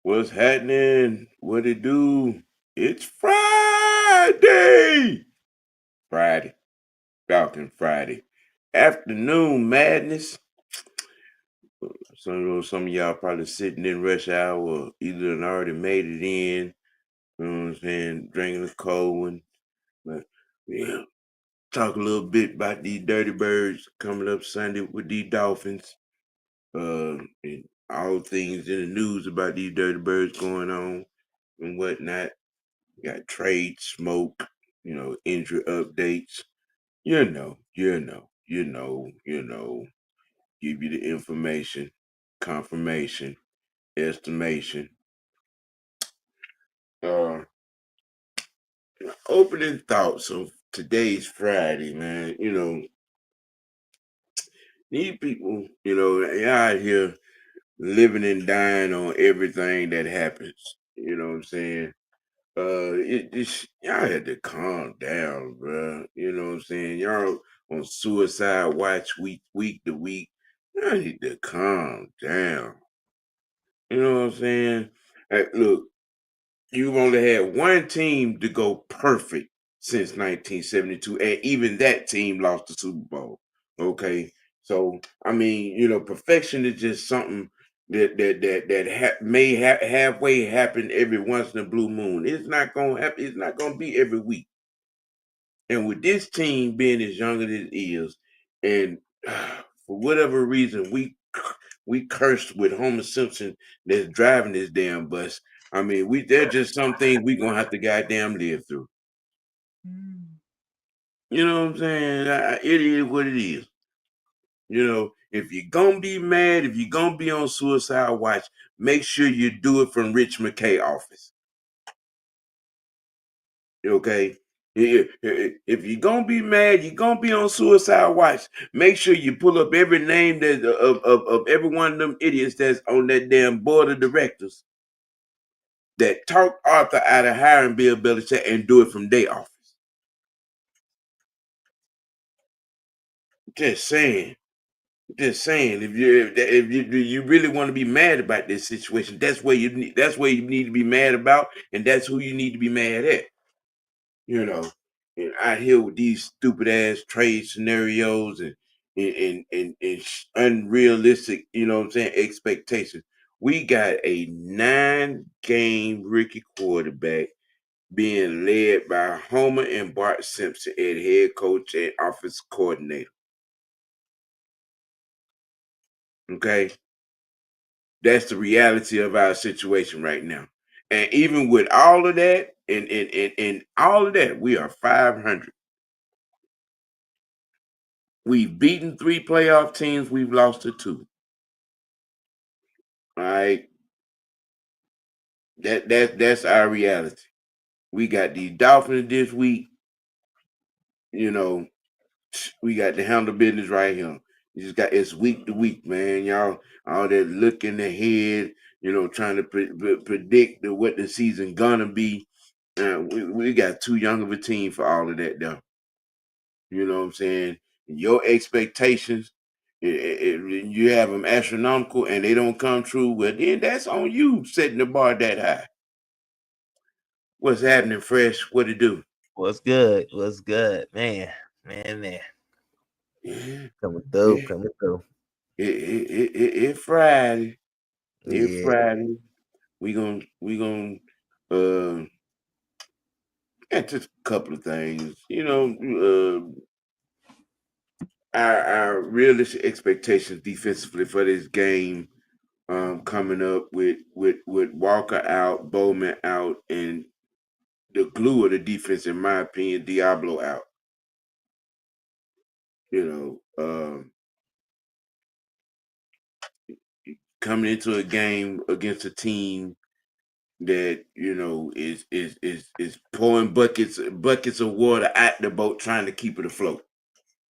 What's happening? What it do? It's Friday. Friday. Falcon Friday. Afternoon madness. Some of y'all probably sitting in rush hour or either done already made it in. You know what I'm saying? Drinking a cold one. But yeah. Talk a little bit about these dirty birds coming up Sunday with these Dolphins. And all things in the news about these dirty birds going on and whatnot. Got trade smoke, injury updates. Give you the information, confirmation, estimation. Uh, Opening thoughts of today's Friday, man. These people, they out here living and dying on everything that happens. You know what I'm saying? Y'all had to calm down, bro. You know what I'm saying? Y'all on suicide watch week to week. Y'all need to calm down. You know what I'm saying? Look, you've only had one team to go perfect since 1972, and even that team lost the Super Bowl. Okay, so I mean, perfection is just something that halfway happen every once in a blue moon. It's not gonna happen. It's not gonna be every week. And with this team being as young as it is, and for whatever reason, we cursed with Homer Simpson that's driving this damn bus. I mean, there's just some things we gonna have to goddamn live through. You know what I'm saying? It is what it is. If you're gonna be mad, if you're gonna be on suicide watch, make sure you do it from Rich McKay office. Okay? If you're gonna be mad, you're gonna be on suicide watch. Make sure you pull up every name that of every one of them idiots that's on that damn board of directors that talk Arthur out of hiring Bill Belichick and do it from their office. Just saying. Just saying. If you really want to be mad about this situation, that's where you need to be mad about, and that's who you need to be mad at. You know, and out here with these stupid ass trade scenarios and unrealistic, what I'm saying, expectations. We got a 9-game rookie quarterback being led by Homer and Bart Simpson at head coach and office coordinator. Okay. That's the reality of our situation right now. And even with all of that, and all of that, we are 500. We've beaten 3 playoff teams. We've lost to 2. All right. That's our reality. We got the Dolphins this week. You know, we got to handle business right here. It's week to week, man. Y'all all that looking ahead, trying to predict what the season gonna be. We got too young of a team for all of that, though. You know what I'm saying? Your expectations, you have them astronomical and they don't come true. Well, then that's on you setting the bar that high. What's happening, Fresh? What it do? What's good? What's good, man? Man. Yeah, Coming through, yeah. coming through. It's Friday. It's Yeah. Friday. We gonna uh just a couple of things. Our realistic expectations defensively for this game coming up with Walker out, Bowman out, and the glue of the defense, in my opinion, Diablo out. You know, coming into a game against a team that is pouring buckets of water at the boat, trying to keep it afloat.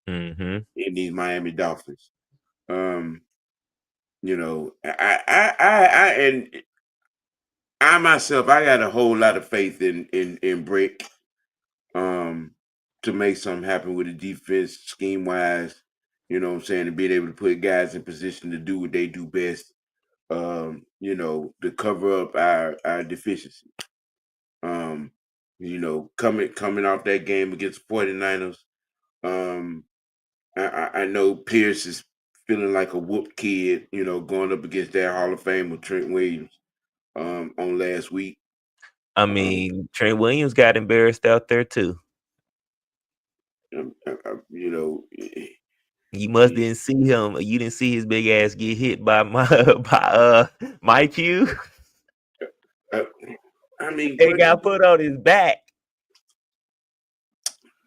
Mm-hmm. In these Miami Dolphins, I myself, I got a whole lot of faith in Brick, um, to make something happen with the defense scheme wise. You know what I'm saying, and being able to put guys in position to do what they do best. to cover up our deficiency. Coming off that game against the 49ers, I know Pierce is feeling like a whooped kid, going up against that Hall of Famer Trent Williams on last week. I mean, Trent Williams got embarrassed out there too. You must didn't see him. You didn't see his big ass get hit by Mike Hugh. I mean, He got put on his back.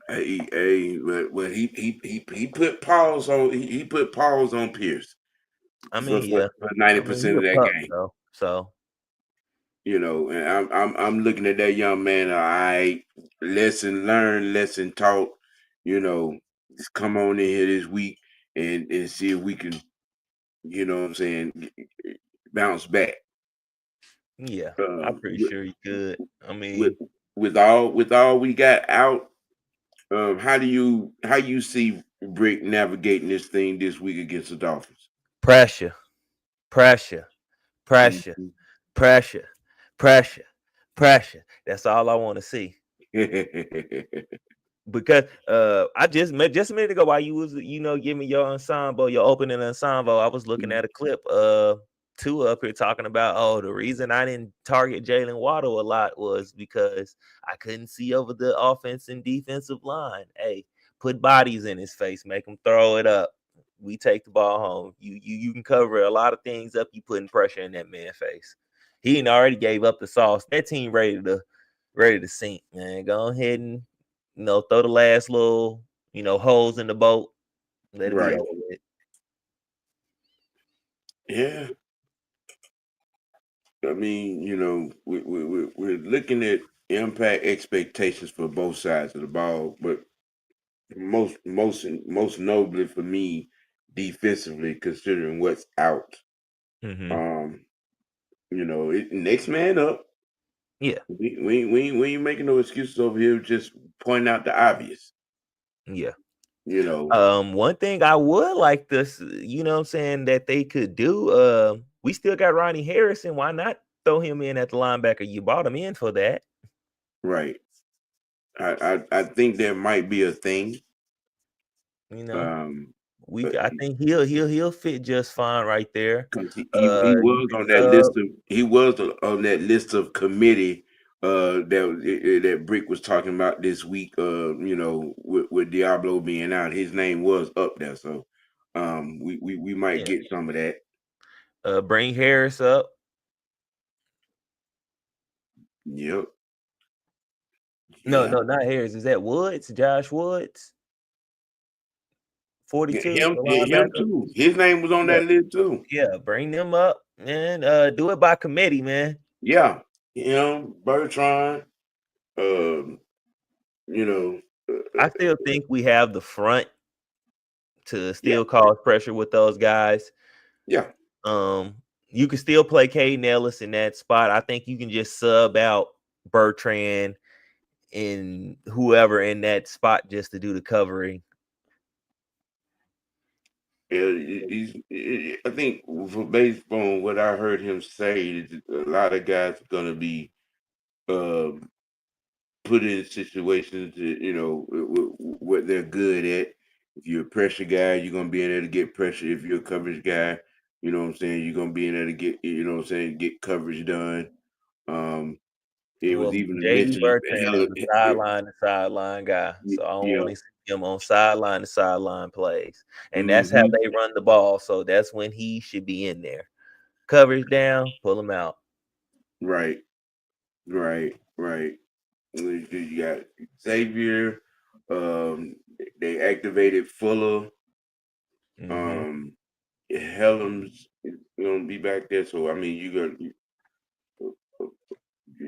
Well, he put pause on he put pause on Pierce. I mean, yeah, for 90% of that game. So and I'm looking at that young man. All right, lesson learned, lesson taught. Just come on in here this week and see if we can, what I'm saying, bounce back. Yeah, I'm pretty sure he could. I mean, with all we got out, how do you see Brick navigating this thing this week against the Dolphins? Pressure. Mm-hmm. Pressure. That's all I want to see. Because I just a minute ago while you was giving me your ensemble, your opening ensemble, I was looking at a clip two up here talking about the reason I didn't target Jalen Waddle a lot was because I couldn't see over the offense and defensive line. Hey, put bodies in his face, make him throw it up. We take the ball home. You can cover a lot of things up. You putting pressure in that man's face. He already gave up the sauce. That team ready to sink, man. Go ahead and throw the last little holes in the boat. Let it be over with. Yeah. I mean, we're looking at impact expectations for both sides of the ball, but most notably for me, defensively, considering what's out. Mm-hmm. Next man up. Yeah. We ain't making no excuses over here. Just pointing out the obvious. Yeah. One thing I would like this, what I'm saying, that they could do. We still got Ronnie Harrison. Why not throw him in at the linebacker? You brought him in for that, right? I think there might be a thing. I think he'll fit just fine right there. He was on that list of on that list of committee that Brick was talking about this week. With Diablo being out, his name was up there, so we might get some of that. Bring Harris up. Yep. No, not Harris. Is that Woods? Josh Woods? 42. Him too. His name was on that list too. Yeah, bring them up and do it by committee, man. Yeah, Bertrand. I still think we have the front to still cause pressure with those guys. Yeah. You can still play Caden Ellis in that spot. I think you can just sub out Bertrand and whoever in that spot just to do the covering. I think based on what I heard him say, a lot of guys are going to be put in situations that, what they're good at. If you're a pressure guy, you're going to be in there to get pressure. If you're a coverage guy, you know what I'm saying, you're going to be in there to get, get coverage done. It was even J.D. mentioned Bertrand is the sideline guy. So I don't want to see him on sideline to sideline plays. And that's how they run the ball. So that's when he should be in there. Coverage down, pull him out. Right. You got Xavier. They activated Fuller. Helms is gonna be back there. So I mean,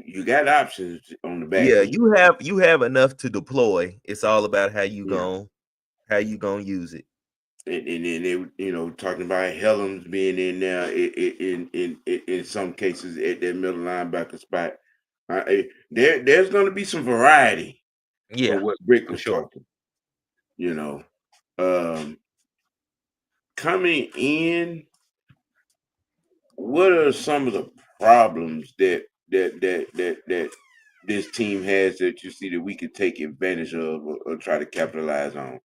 you got options on the back. Yeah, you have enough to deploy. It's all about how you gonna use it. And then they talking about Helms being in there in some cases at that middle linebacker spot. There's going to be some variety. Yeah, of what Brick was talking. Coming in, what are some of the problems that this team has that you see that we could take advantage of or try to capitalize on?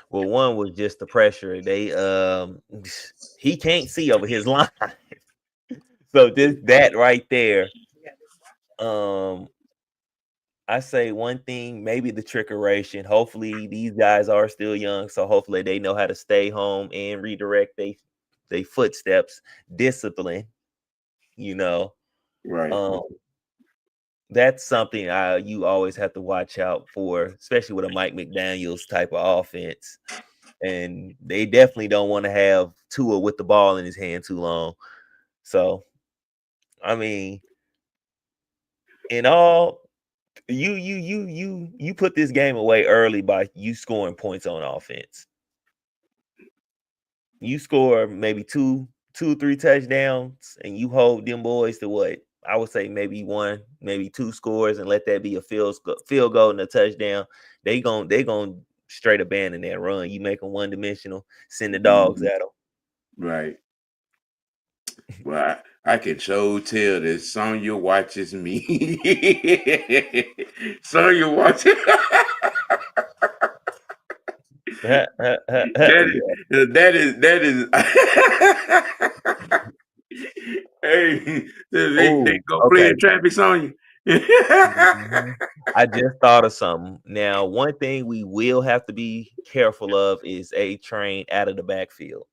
Well, one was just the pressure. They he can't see over his line. So that right there. Um I say one thing, maybe the trickeration. Hopefully these guys are still young, so hopefully they know how to stay home and redirect they footsteps, discipline, you know. Right, Um that's something you always have to watch out for, especially with a Mike McDaniels type of offense. And they definitely don't want to have Tua with the ball in his hand too long. So, I mean, in all, you put this game away early by you scoring points on offense. You score maybe two, 3 touchdowns, and you hold them boys to what I would say maybe one, maybe 2 scores, and let that be a field goal and a touchdown. They gon' straight abandon that run. You make them one dimensional, send the dogs mhm, at them. right. Well, I can so tell that Sonya watches me. Sonya watches. Yeah. That is. Hey, they Oh, go play okay. in traffic, Sonya. Mhm. I just thought of something. Now, one thing we will have to be careful of is A Train out of the backfield.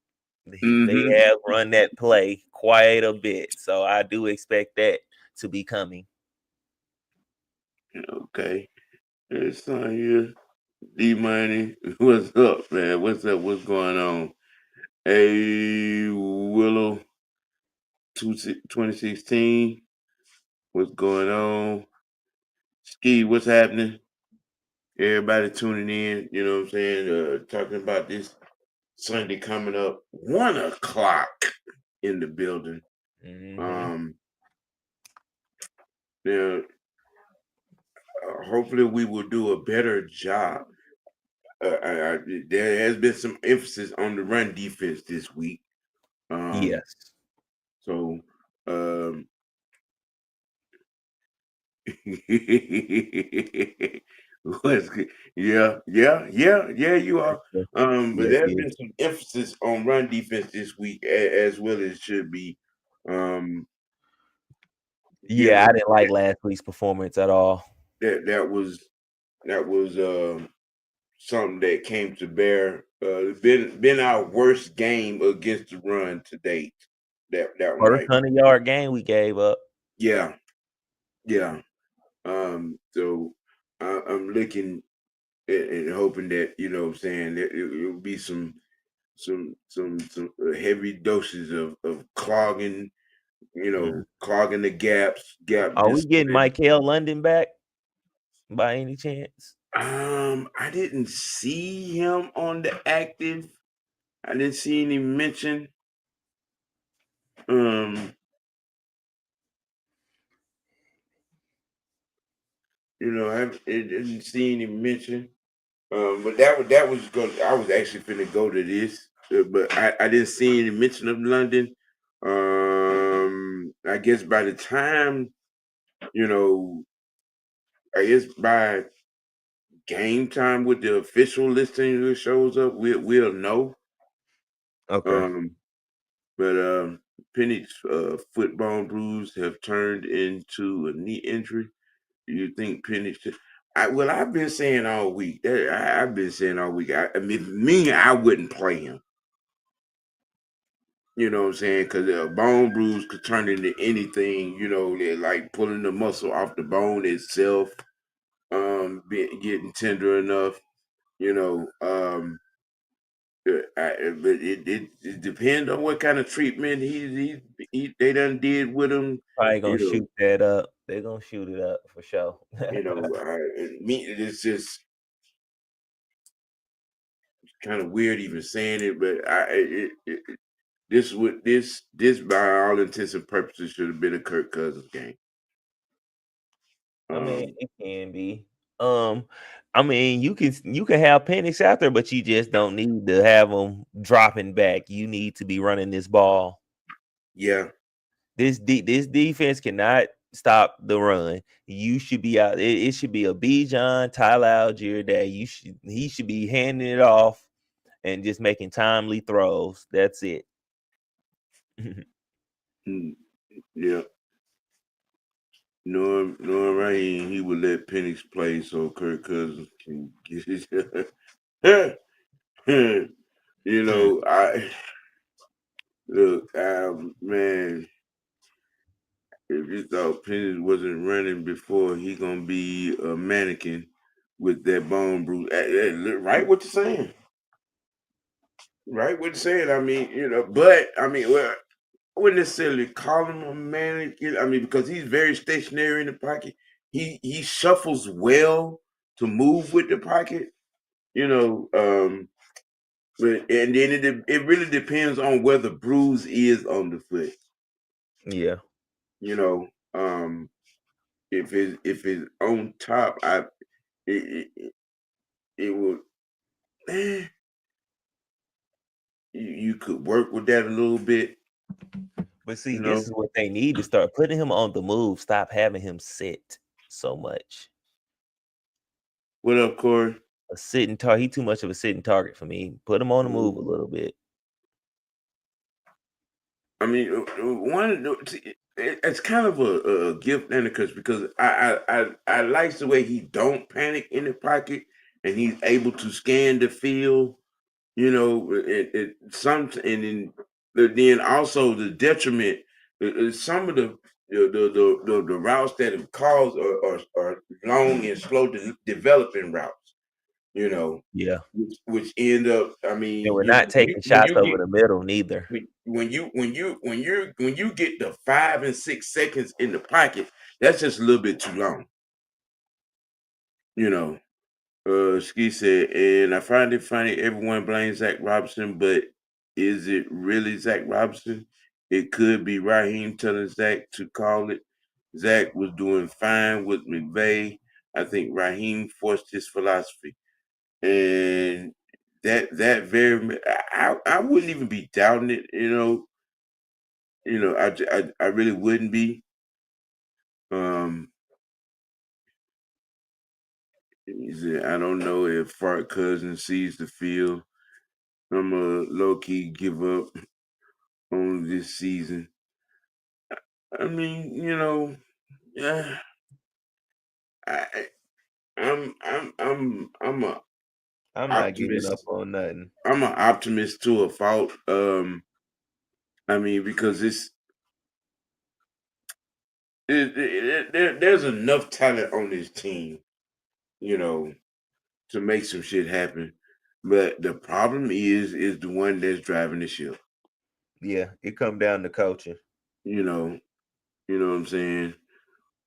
They Hmm. have run that play quite a bit, so I do expect that to be coming. Okay, hey, Sonya, D Money, what's up, man? What's up? What's going on? Hey, Willow, 2016. What's going on? Ski, what's happening? Everybody tuning in, you know what I'm saying? Talking about this Sunday coming up, 1 o'clock in the building. Hmm. Um, now, hopefully we will do a better job. There has been some emphasis on the run defense this week. Um, Yes. so, um, what's good? Yeah, you are. Yes, But yes, there's yes. been some emphasis on run defense this week, as well as it should be. Um, you Yeah, know, I didn't like last week's performance at all. that was something that came to bear. Been our worst game against the run to date. That one First right. 100-yard game we gave up. Yeah, yeah. So I'm looking and hoping that what I'm saying that it will be some heavy doses of clogging, Mhm. clogging the gap Are we getting discipline. Michael London back by any chance? I didn't see him on the active. I didn't see any mention. Um, I didn't see any mention. But that was good. I was actually finna go to this, but I didn't see any mention of London. I guess by the time you know, I guess by game time with the official listing that shows up, we'll know. Okay. Um, but Penix foot-bone bruise have turned into a knee injury. Do you think Penix? I've been saying all week. I've been saying all week. I mean, I wouldn't play him. You know what I'm saying? Because a bone bruise could turn into anything. They're like pulling the muscle off the bone itself, getting tender enough. You know, but it depends on what kind of treatment they done did with him. Probably gonna You know, shoot that up. They're gonna shoot it up for sure. it's just kind of weird even saying it, but this by all intents and purposes should have been a Kirk Cousins game. I mean, Um, it can be. Um, I mean, you can have Penix out there, but you just don't need to have them dropping back. You need to be running this ball. Yeah. This defense cannot stop the run. You should be out. It should be a Bijan, Tyler Algier day. He should be handing it off and just making timely throws. That's it. Yeah. Knowing Raheem, he would let Penix play so Kirk Cousins can get his. You know, I look, man. If you thought Penix wasn't running before, he gonna be a mannequin with that bone bruise. Right, what you're saying. Right, what you're saying. I mean, but I mean, well, I wouldn't necessarily call him a mannequin. I mean, because he's very stationary in the pocket. He shuffles well to move with the pocket. You know, but and then it really depends on where the bruise is on the foot. Yeah. You know, if it's on top, it would. You could work with that a little bit. But see, You this know, is what they need to start putting him on the move. Stop having him sit so much. what up, Corey? A sitting target. He too much of a sitting target for me. Put him on the move a little bit. I mean, it's kind of a gift and a curse because I like the way he don't panic in the pocket and he's able to scan the field. You know, then also the detriment. Some of the routes that have caused are long and slow developing routes. You know, Yeah. which end up. I And mean, we're not taking when shots you over get the middle neither. when you get the 5 and 6 seconds in the pocket, that's just a little bit too long. You know. Ski said, and I find it funny everyone blames Zach Robinson, but is it really Zach Robinson? It could be Raheem telling Zach to call it. Zach was doing fine with McVay. I think Raheem forced his philosophy. And that very I wouldn't even be doubting it, I really wouldn't be. Um he said, I don't know if Fart Cousin sees the field. I'm a low key give up on this season. I mean, yeah, I, I'm a I'm not giving up optimist. on nothing. I'm an optimist to a fault. I mean, because there's enough talent on this team, you know, to make some shit happen. But the problem is the one that's driving the ship. Yeah, it come down to coaching. You know, you know what I'm saying.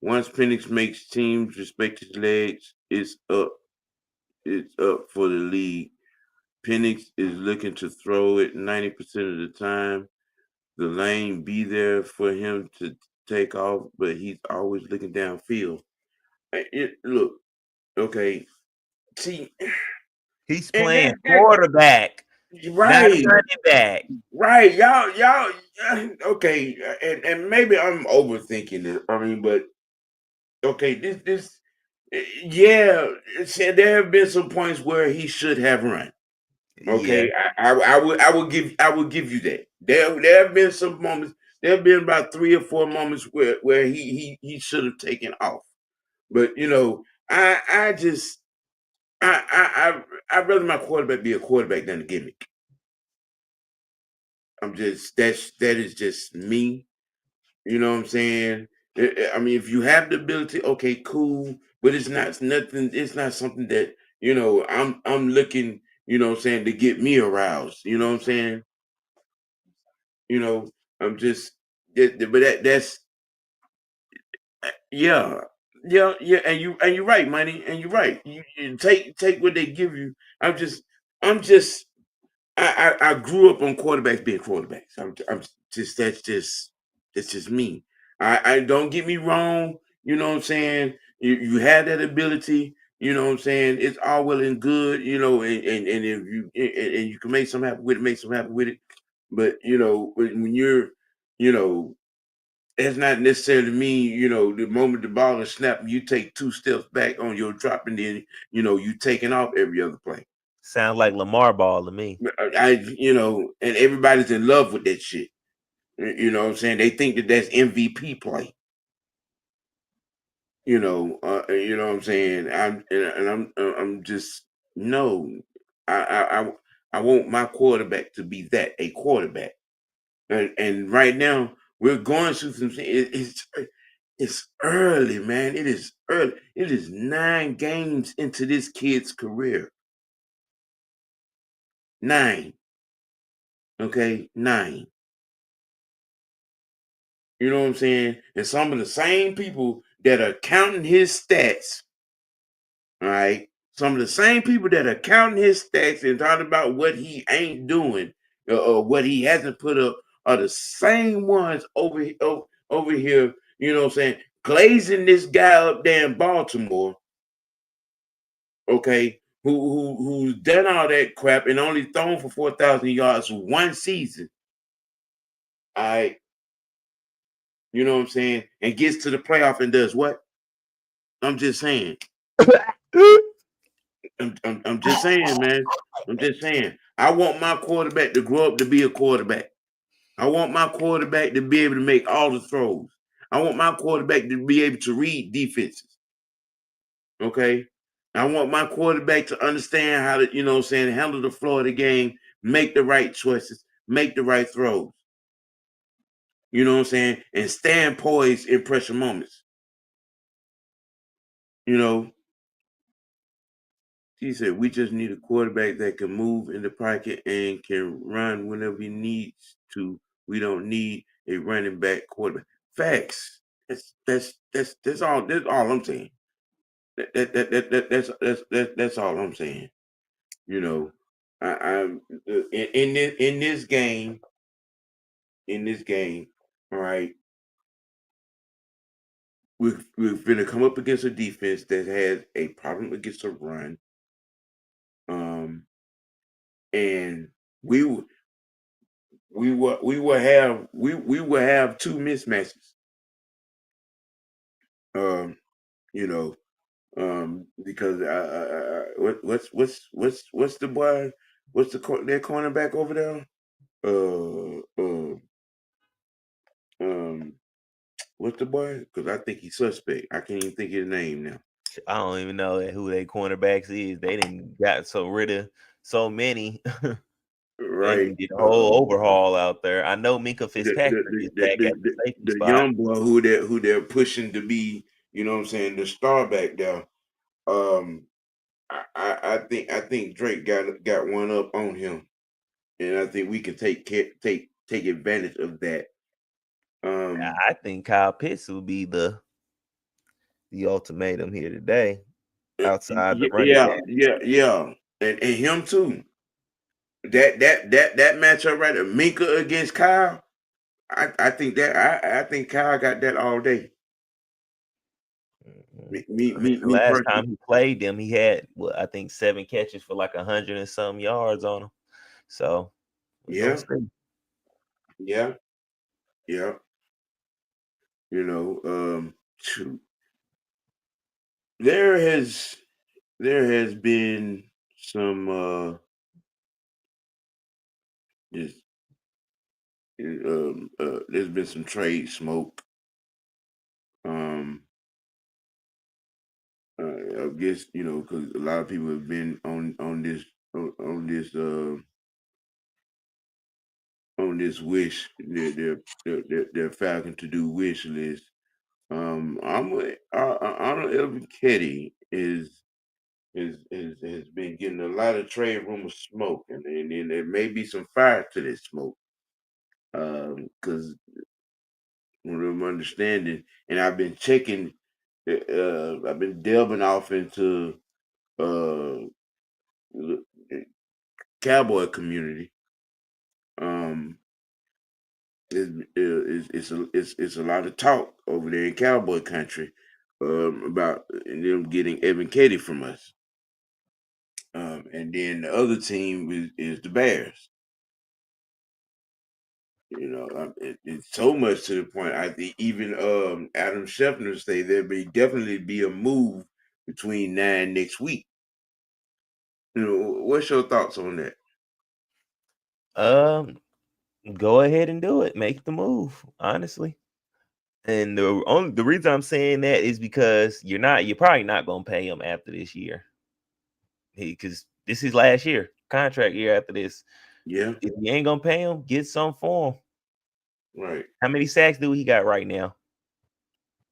Once Penix makes teams respect his legs, it's up. It's up for the league. Penix is looking to throw it 90% of the time. The lane be there for him to take off, but he's always looking downfield. Look, okay, see, He's and playing quarterback, not right, running back. right, y'all, okay, and maybe I'm overthinking it. I mean, but okay, yeah, there have been some points where he should have run. Yeah, Okay, I would give you that. There have been some moments. There have been about 3 or 4 moments where he should have taken off. But I just I'd rather my quarterback be a quarterback than a gimmick. That is just me. You know what I'm saying? I mean, if you have the ability, okay, cool. But it's not nothing. It's not something that I'm looking. You know what I'm saying, to get me aroused. You know what I'm saying? You know, I'm just, but that's yeah, yeah, and you're right, money, and you're right. You take what they give you. I'm just, I grew up on quarterbacks being quarterbacks. I'm just that's just me. I don't get me wrong. You know what I'm saying? You have that ability. You know what I'm saying? It's all well and good. And if you and you can make something happen with it, make something happen with it. But when you're you know, that's not necessarily mean, the moment the ball is snapped, you take 2 steps back on your drop and then, you taking off every other play. Sounds like Lamar ball to me. And everybody's in love with that shit. You know what I'm saying? They think that that's MVP play. You know what I'm saying? I'm just no. I want my quarterback to be that, a quarterback. And right now we're going through some. It's early, man. It is early. It is 9 games into this kid's career. 9. Okay, 9. You know what I'm saying? And some of the same people that are counting his stats, all right, some of the same people that are counting his stats and talking about what he ain't doing or what he hasn't put up are the same ones over here, you know what I'm saying, glazing this guy up there in Baltimore, okay, who's done all that crap and only thrown for 4,000 yards one season. All right. You know what I'm saying? And gets to the playoff and does what? I'm just saying. I'm just saying, man. I'm just saying. I want my quarterback to grow up to be a quarterback. I want my quarterback to be able to make all the throws. I want my quarterback to be able to read defenses. Okay. I want my quarterback to understand how to, handle the flow of the game, make the right choices, make the right throws. You know what I'm saying? And stand poised in pressure moments. You know, he said, we just need a quarterback that can move in the pocket and can run whenever he needs to. We don't need a running back quarterback. Facts. That's all I'm saying. That's all I'm saying. You know, I'm in this game, all right, we're gonna come up against a defense that has a problem against the run. And we will we will have 2 mismatches. Um, you know, because what's the boy? What's their cornerback over there? Uh, uh, um, what's the boy? Because I think he's suspect. I can't even think his name now. I don't even know who their cornerbacks is. They didn't got so rid of so many. They Right. didn't get a whole overhaul out there. I know Minka The Fitzpatrick is back at the safety the spot. young boy who they're pushing to be, you know what I'm saying, the star back there. Um, I think Drake got one up on him, and I think we can take advantage of that. I think Kyle Pitts will be the ultimatum here today, outside the running Yeah, back. yeah, and him too. That matchup right there, Minka against Kyle. I think Kyle got that all day. I mean, the Me last personally. time he played them, he had I think 7 catches for like 100 and some yards on him. So we're gonna Yeah, see. yeah, yeah. You know, shoot. There has there has been some just there's been some trade smoke. Um, I guess because a lot of people have been on this wish their Falcon to do wish list. Arnold Ebiketie has been getting a lot of trade rumor smoke, and there may be some fire to this smoke. Because what I'm understanding, and I've been checking, I've been delving off into uh the cowboy community. Um, it's a lot of talk over there in cowboy country about them getting Evan Katie from us. And then the other team is the Bears. It's so much to the point. I think even Adam Schefter say there may definitely be a move between now and next week. What's your thoughts on that? Go ahead and do it. Make the move, honestly. And the reason I'm saying that is because you're probably not gonna pay him after this year. Because this is last year, contract year after this. Yeah. If you ain't gonna pay him, get some for him. Right. How many sacks do he got right now?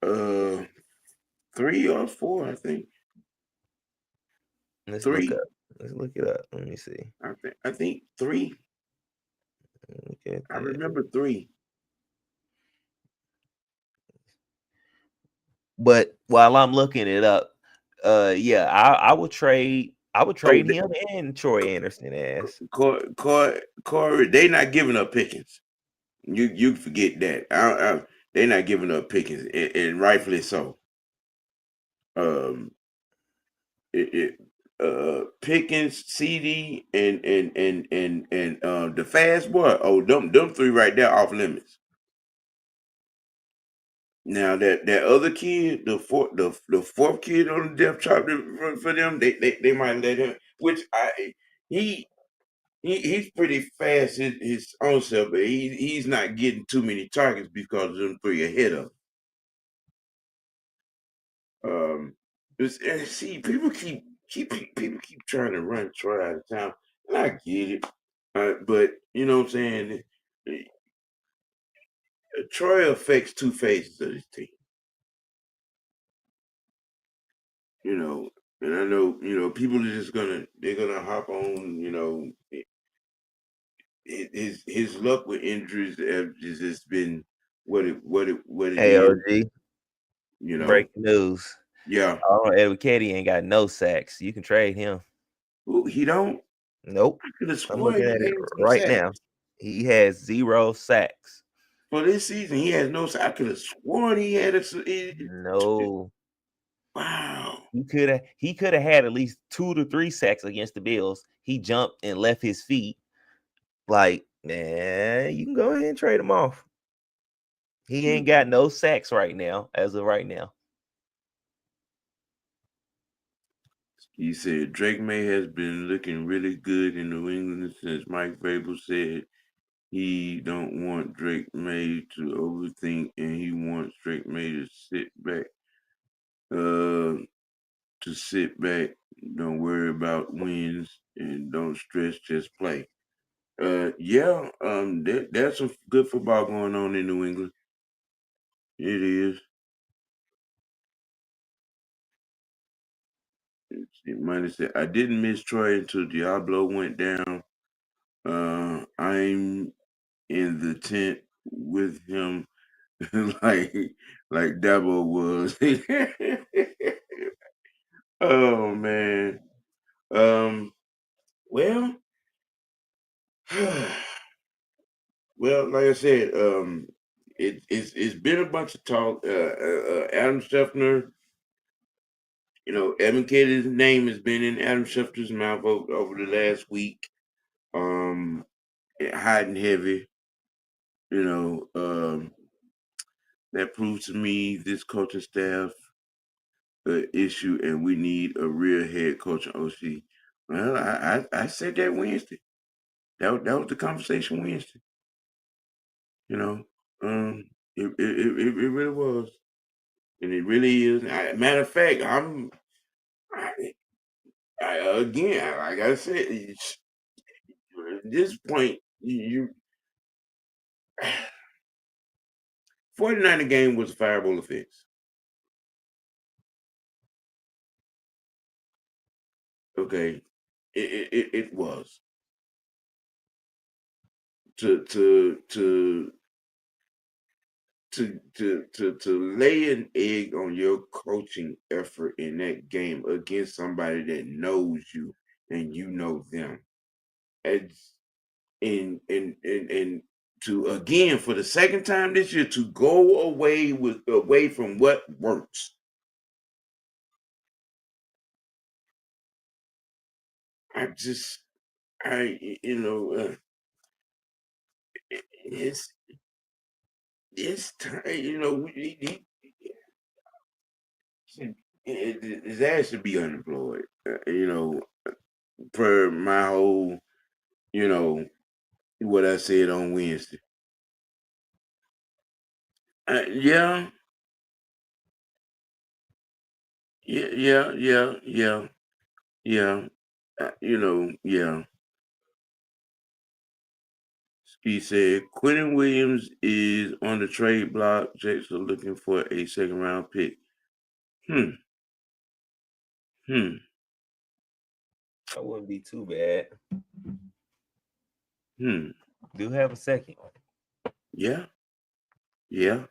3 or 4, I think. Let's 3. look up. Let's look it up. Let me see. I think 3. I remember 3. But while I'm looking it up, yeah, I would trade him and Troy Anderson as Corey, they not giving up Pickens. You forget that. They not giving up Pickens, and rightfully so. Pickens, CD, and the fast boy. Oh, them 3 right there off limits. Now that other kid, the fourth kid on the depth chart for them, they might let him. Which he he's pretty fast his own self, but he's not getting too many targets because of them 3 ahead of him. See, people keep trying to run Troy out of town, and I get it. But you know what I'm saying? Troy affects 2 phases of this team. And I know, people are just they're gonna hop on, his luck with injuries have just been what it Hey, is, OG. you know. Breaking news. Yeah. Ebiketie ain't got no sacks. You can trade him. Ooh, he don't. Nope. I could have I'm sworn looking he at it had some right sacks. now. He has 0 sacks. For this season, he has no sacks. I could have sworn he had No. wow. He could have had at least 2 to 3 sacks against the Bills. He jumped and left his feet. Like, man, you can go ahead and trade him off. He ain't got no sacks right now, as of right now. He said Drake May has been looking really good in New England since Mike Vrabel said he don't want Drake May to overthink and he wants Drake May to sit back. Don't worry about wins and don't stress, just play. There's some good football going on in New England. It is. Money said I didn't miss Troy until Diablo went down. I'm in the tent with him like Dabo was. Oh man. Well, well, like I said, it's been a bunch of talk. Adam Schefter, Ebiketie's name has been in Adam Schefter's mouth over the last week. Hot and heavy. You know, that proves to me this coaching staff issue, and we need a real head coach on OC. Well, I said that Wednesday. That was the conversation Wednesday. You know, it really was, and it really is. Matter of fact, again, like I said, at this point, you 49er game was a fireable offense. Okay, it was to lay an egg on your coaching effort in that game against somebody that knows you and you know them. It's, and to again for the second time this year to go away from what works. I just I you know it's time. You know, his ass should be unemployed. You know, per my whole, you know, what I said on Wednesday. Yeah, yeah. You know, yeah. He said Quentin Williams is on the trade block. Jets are looking for a second round pick. Hmm. Hmm. That wouldn't be too bad. Hmm. Do have a second, Yeah. Yeah.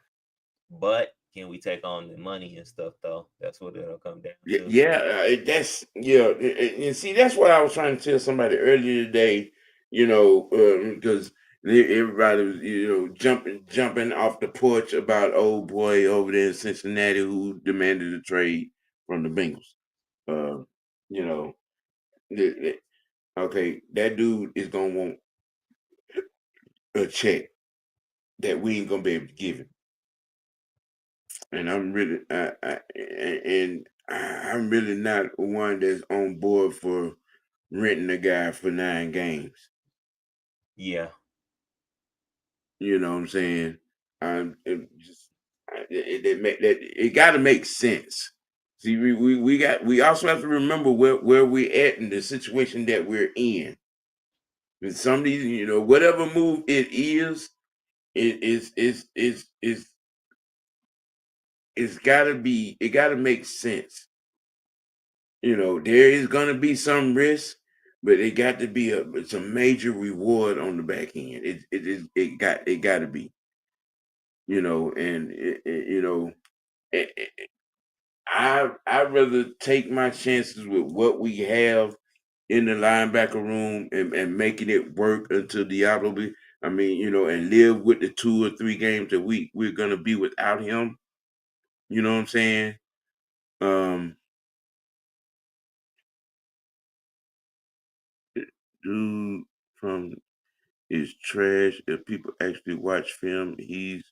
but can we take on the money and stuff though? That's what it'll come down to. Yeah. That's yeah. And see, that's what I was trying to tell somebody earlier today. You know, because everybody was, you know, jumping off the porch about old boy over there in Cincinnati who demanded a trade from the Bengals. Uh, you know, okay, that dude is gonna want a check that we ain't gonna be able to give him, and I'm really not one that's on board for renting a guy for 9 games. Yeah. You know what I'm saying? It got to make sense. See, we also have to remember where we're at in the situation that we're in. And some of these, you know, whatever move it is, is it's gotta make sense. You know, there is gonna be some risk, but it got to be it's a major reward on the back end. It got to be. You know, and you know, I'd rather take my chances with what we have in the linebacker room and making it work until Diablo be. I mean, you know, and live with the 2 or 3 games that we're gonna be without him. You know what I'm saying? Um, dude from is trash. If people actually watch film, he's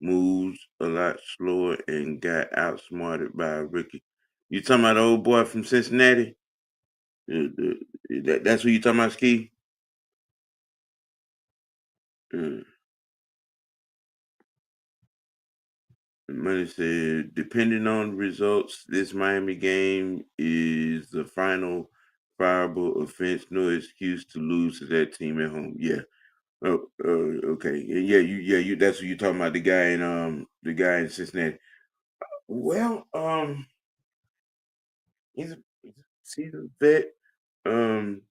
moves a lot slower and got outsmarted by a rookie. You talking about the old boy from Cincinnati? That's who you talking about, Ski? Uh, Money said, depending on results, this Miami game is the final fireable offense. No excuse to lose to that team at home. Yeah. Oh, okay. You. That's what you're talking about. The guy in Cincinnati. Well, he's a seasoned vet. Um,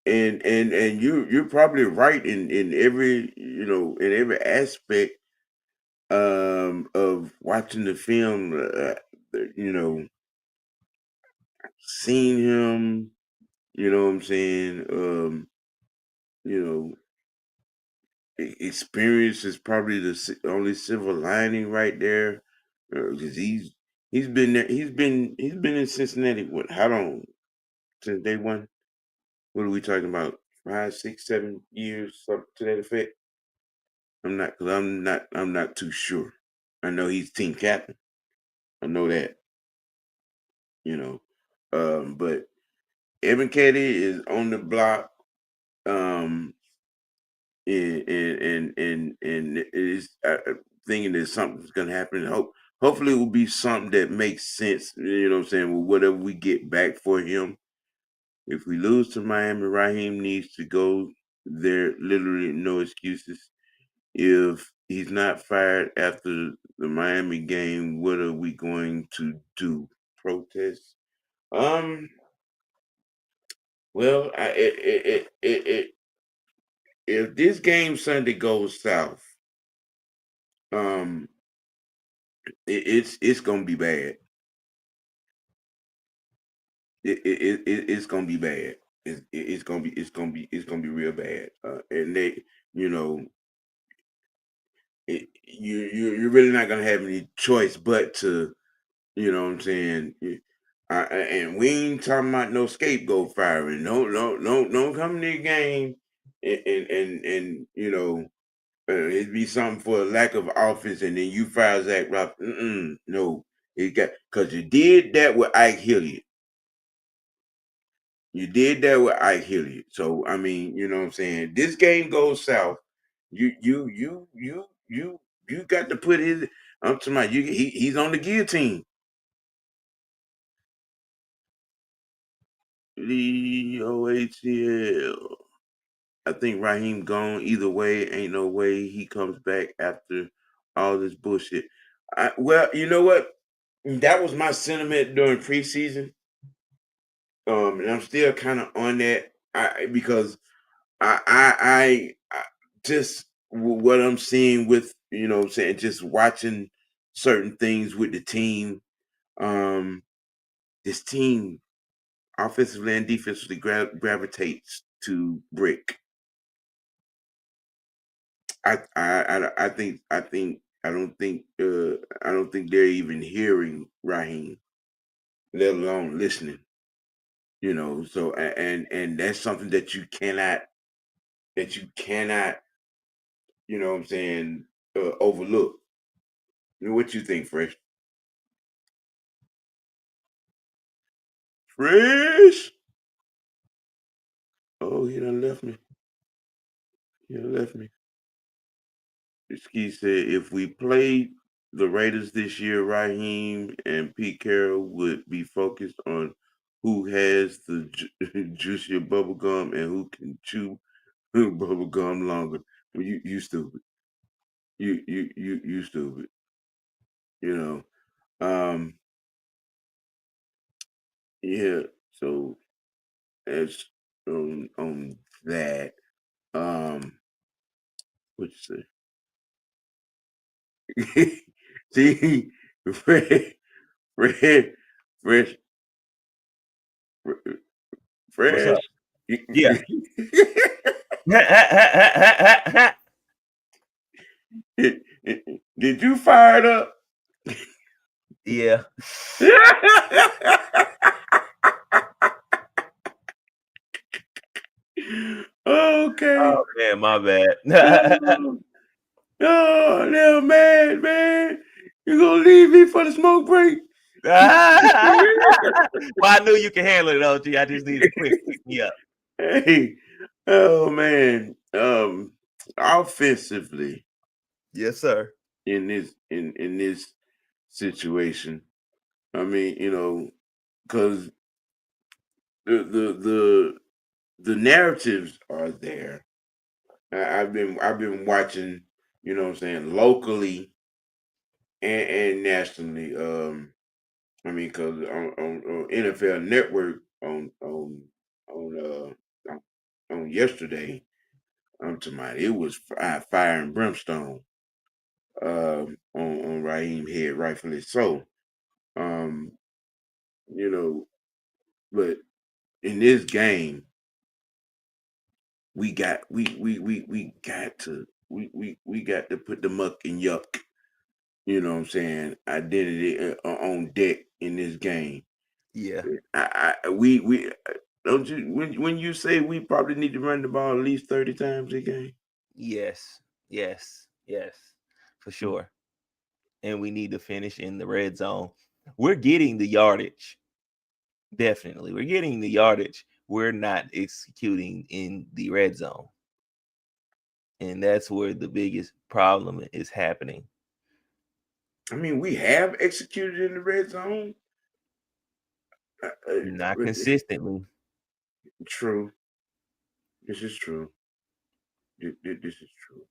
and you're probably right in every in every aspect of watching the film. You know, seeing him. You know what I'm saying? You know, experience is probably the only silver lining right there, because he's been there. He's been in Cincinnati. What? How long? Since day one? What are we talking about? 5, 6, 7 years, something to that effect. I'm not too sure. I know he's team captain. I know that. You know, but Ebiketie is on the block. Um, and it is thinking that something's gonna happen. Hopefully it will be something that makes sense. You know what I'm saying? With whatever we get back for him. If we lose to Miami, Raheem needs to go. There literally no excuses. If he's not fired after the Miami game, what are we going to do? Protest? Um. Well, if this game Sunday goes south, um, it's gonna be bad. It's gonna be bad. It's gonna be real bad. And they, you know, you're really not gonna have any choice but to, you know what I'm saying. And we ain't talking about no scapegoat firing. No, don't come to the game and you know. It'd be something for a lack of offense, and then you fire Zach Rob. No, it got because you did that with Ike Hilliard. You did that with Ike Hilliard. So I mean, you know what I'm saying. This game goes south. You got to put his. I'm talking about you. He's on the guillotine. The OHL. I think Raheem gone either way. Ain't no way he comes back after all this bullshit. Well, you know what? That was my sentiment during preseason. And I'm still kind of on that. Because I just what I'm seeing with what I'm saying, just watching certain things with the team. Um, this team offensively and defensively gravitates to Brick. I don't think they're even hearing Raheem, let alone listening. So and that's something that you cannot, what I'm saying, overlook. What you think, Fresh? Fresh? Oh, he done left me. He done left me. Ski said if we played the Raiders this year, Raheem and Pete Carroll would be focused on who has the juicier bubble gum and who can chew bubble gum longer. You stupid. You stupid. You know. Um. Yeah. So as on that. What you say? See, Fred, Fred, Fresh, What's up? Fresh. Yeah. Did you fire it up? Yeah. Okay. Oh man, my bad. Oh, no, man. You gonna leave me for the smoke break? Well, I knew you can handle it, OG. I just need a quick pick me up. Hey, oh man. Offensively Yes, sir. in this situation, I mean, because the the narratives are there. I've been watching, what I'm saying, locally and nationally. I mean, because on NFL Network on on yesterday, I'm talking about it was fire and brimstone. On Raheem head, rightfully so. Um, you know, but in this game, we got to we got to put the muck and yuck. You know what I'm saying? Identity on deck in this game. Yeah. We don't you when you say we probably need to run the ball at least 30 times a game. Yes. Yes. Yes. For sure. And we need to finish in the red zone. We're getting the yardage. Definitely. We're getting the yardage. We're not executing in the red zone. And that's where the biggest problem is happening. I mean, we have executed in the red zone. Not consistently. True. This is true. This is true.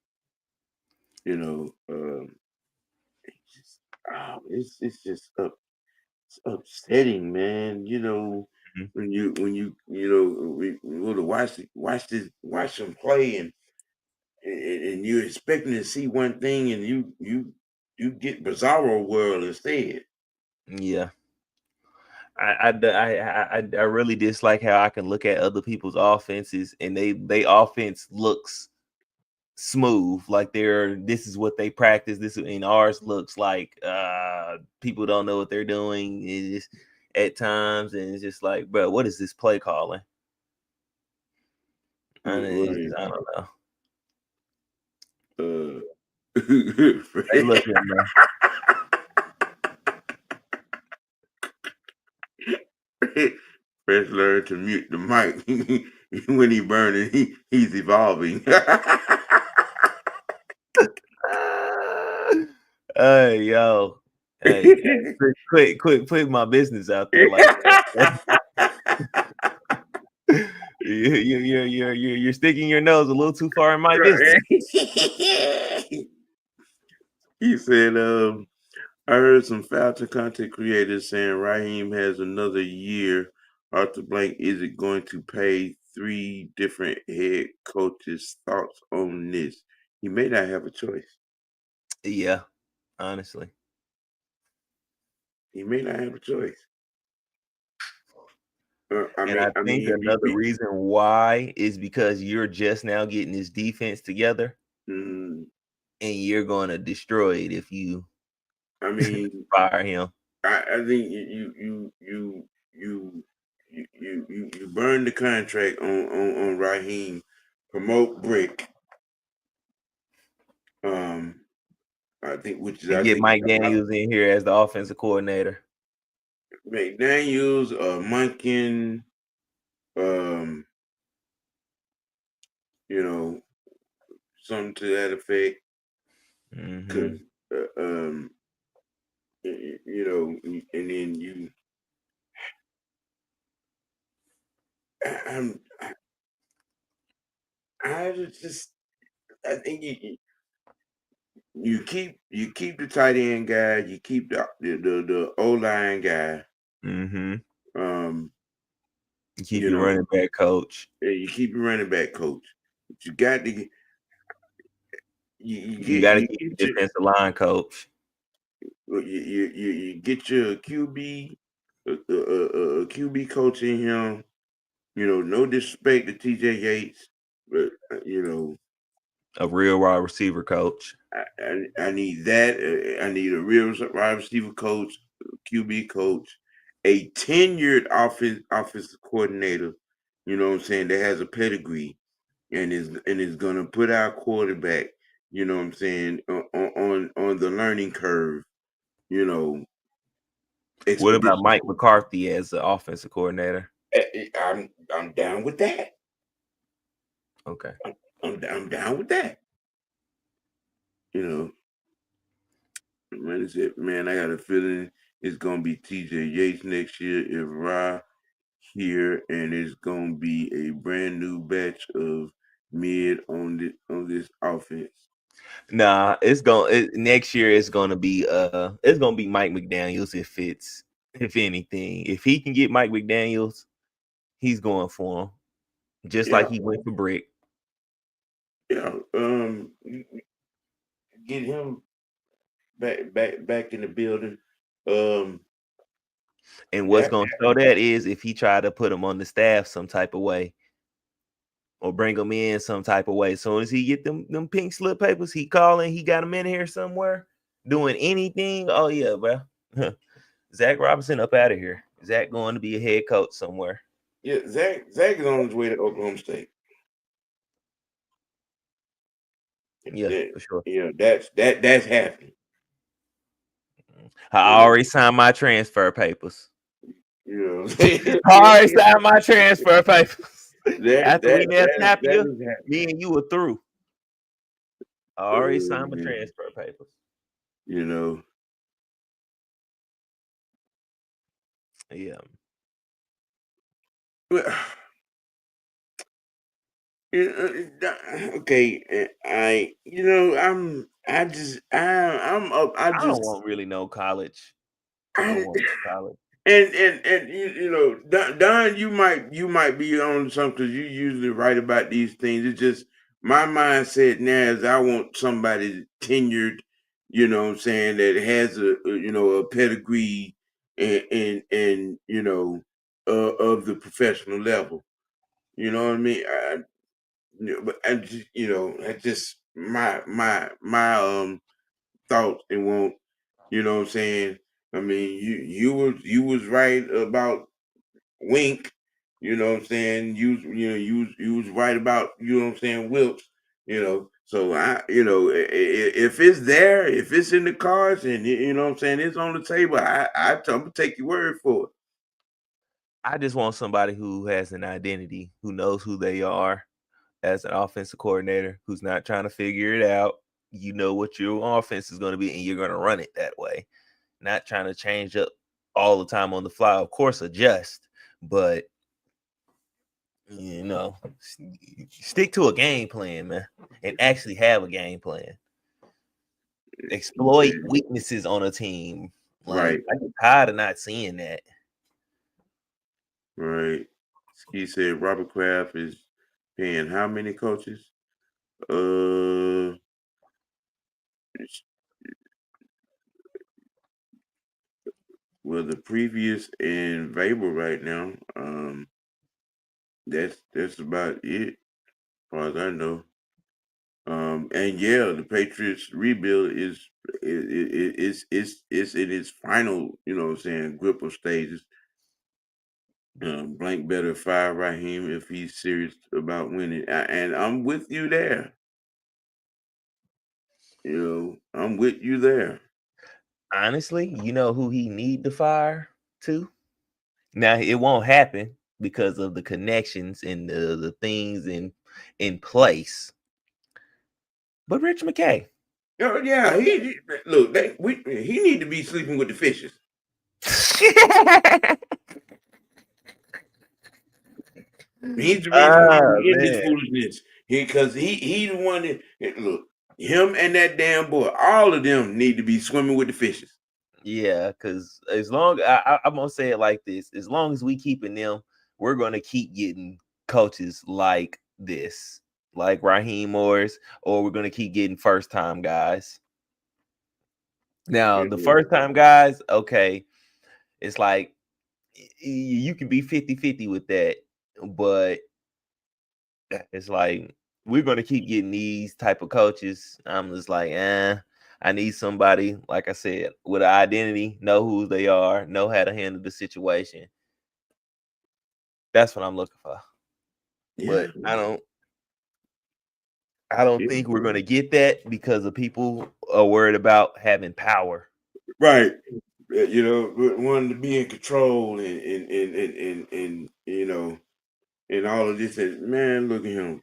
You know, it's just, it's just it's upsetting, man. Mhm. We want to watch them play, and you're expecting to see one thing, and you get Bizarro World instead. Yeah. I really dislike how I can look at other people's offenses and they offense looks smooth, like this is what they practice. This and ours looks like people don't know what they're doing. It's at times, and it's just like, bro, what is this play calling? Right. I don't know. Hey, look here, man. Fresh learned to mute the mic when he burning. He's evolving. Hey, yo. Hey, quit putting my business out there like that. You're sticking your nose a little too far in my business. He said, I heard some Falcon content creators saying Raheem has another year. Arthur Blank, is it going to pay 3 different head coaches? Thoughts on this? He may not have a choice. Yeah, honestly. He may not have a choice. I think another reason why is because you're just now getting this defense together, and you're going to destroy it if you fire him. I think you burn the contract on Raheem, promote Brick. I think get Mike Daniels in here as the offensive coordinator. McDaniels, Munkin, something to that effect. Because, and then you, I think you keep the tight end guy, you keep the O-line guy. You keep your running back coach. Yeah, you keep your running back coach. But you got to you got to keep your defensive line coach. You get your QB, QB coach in him. No disrespect to TJ Yates, but a real wide receiver coach. I need that. I need a real wide receiver coach, QB coach, a tenured offensive coordinator. You know what I'm saying? That has a pedigree and is gonna put our quarterback. You know what I'm saying on the learning curve. What about Mike McCarthy as the offensive coordinator? I'm down with that. Okay, I'm down with that. Man, man, I got a feeling it's gonna be TJ Yates next year if Ra here, and it's gonna be a brand new batch of mid on this offense. Nah, next year it's gonna be Mike McDaniels if anything. If he can get Mike McDaniels, he's going for him. Just like he went for Brick. Yeah. Get him back in the building. And what's gonna show that is if he tried to put him on the staff some type of way. Or bring him in some type of way. As soon as he get them pink slip papers, he calling, he got him in here somewhere doing anything. Oh yeah, bro. Zach Robinson up out of here. Zach going to be a head coach somewhere. Yeah, Zach is on his way to Oklahoma State. Yeah, for sure. Yeah, that's happening. I already signed my transfer papers. I already signed my transfer papers. After we met Tapia, me and you were through. I already signed my transfer papers. Yeah. Okay, I don't want really no college. I don't want no college. And Don, you might be on something because you usually write about these things. It's just my mindset now is I want somebody tenured, what I'm saying, that has a pedigree and of the professional level. You know what I mean? But that's just my thoughts and want. You know what I'm saying? I mean, you was right about Wink. You know what I'm saying? You was right about, what I'm saying, Wilkes. So if it's there, if it's in the cards, and you know what I'm saying, it's on the table, I'm gonna take your word for it. I just want somebody who has an identity, who knows who they are as an offensive coordinator, who's not trying to figure it out. You know what your offense is going to be, and you're going to run it that way. Not trying to change up all the time on the fly. Of course, adjust, but stick to a game plan, man, and actually have a game plan. Exploit weaknesses on a team. Like, Right. I'm tired of not seeing that. Right. Ski said Robert Kraft is paying how many coaches? Well, the previous and Vabel right now. That's about it, as far as I know. And yeah, the Patriots rebuild is in its final, you know what I'm saying, grip of stages. Blank better fire Raheem if he's serious about winning. And I'm with you there. I'm with you there. Honestly, you know who he need to fire to? Now it won't happen because of the connections and the things in place. But Rich McKay. Yeah, look. He need to be sleeping with the fishes. He's the reason why Oh we in this man. foolishness. Because he the one that look, him and that damn boy, all of them need to be swimming with the fishes. Yeah, because as long I'm gonna say it like this, as long as we keeping them, we're gonna keep getting coaches like this, like Raheem Morris, or we're gonna keep getting first time guys. Now, the first time guys, okay, it's like you can be 50-50 with that, but it's like we're gonna keep getting these type of coaches. I'm just like, I need somebody, like I said, with an identity, know who they are, know how to handle the situation. That's what I'm looking for. Yeah. But I don't think we're gonna get that because of people are worried about having power. Right. Wanting to be in control and and all of this. And man, look at him.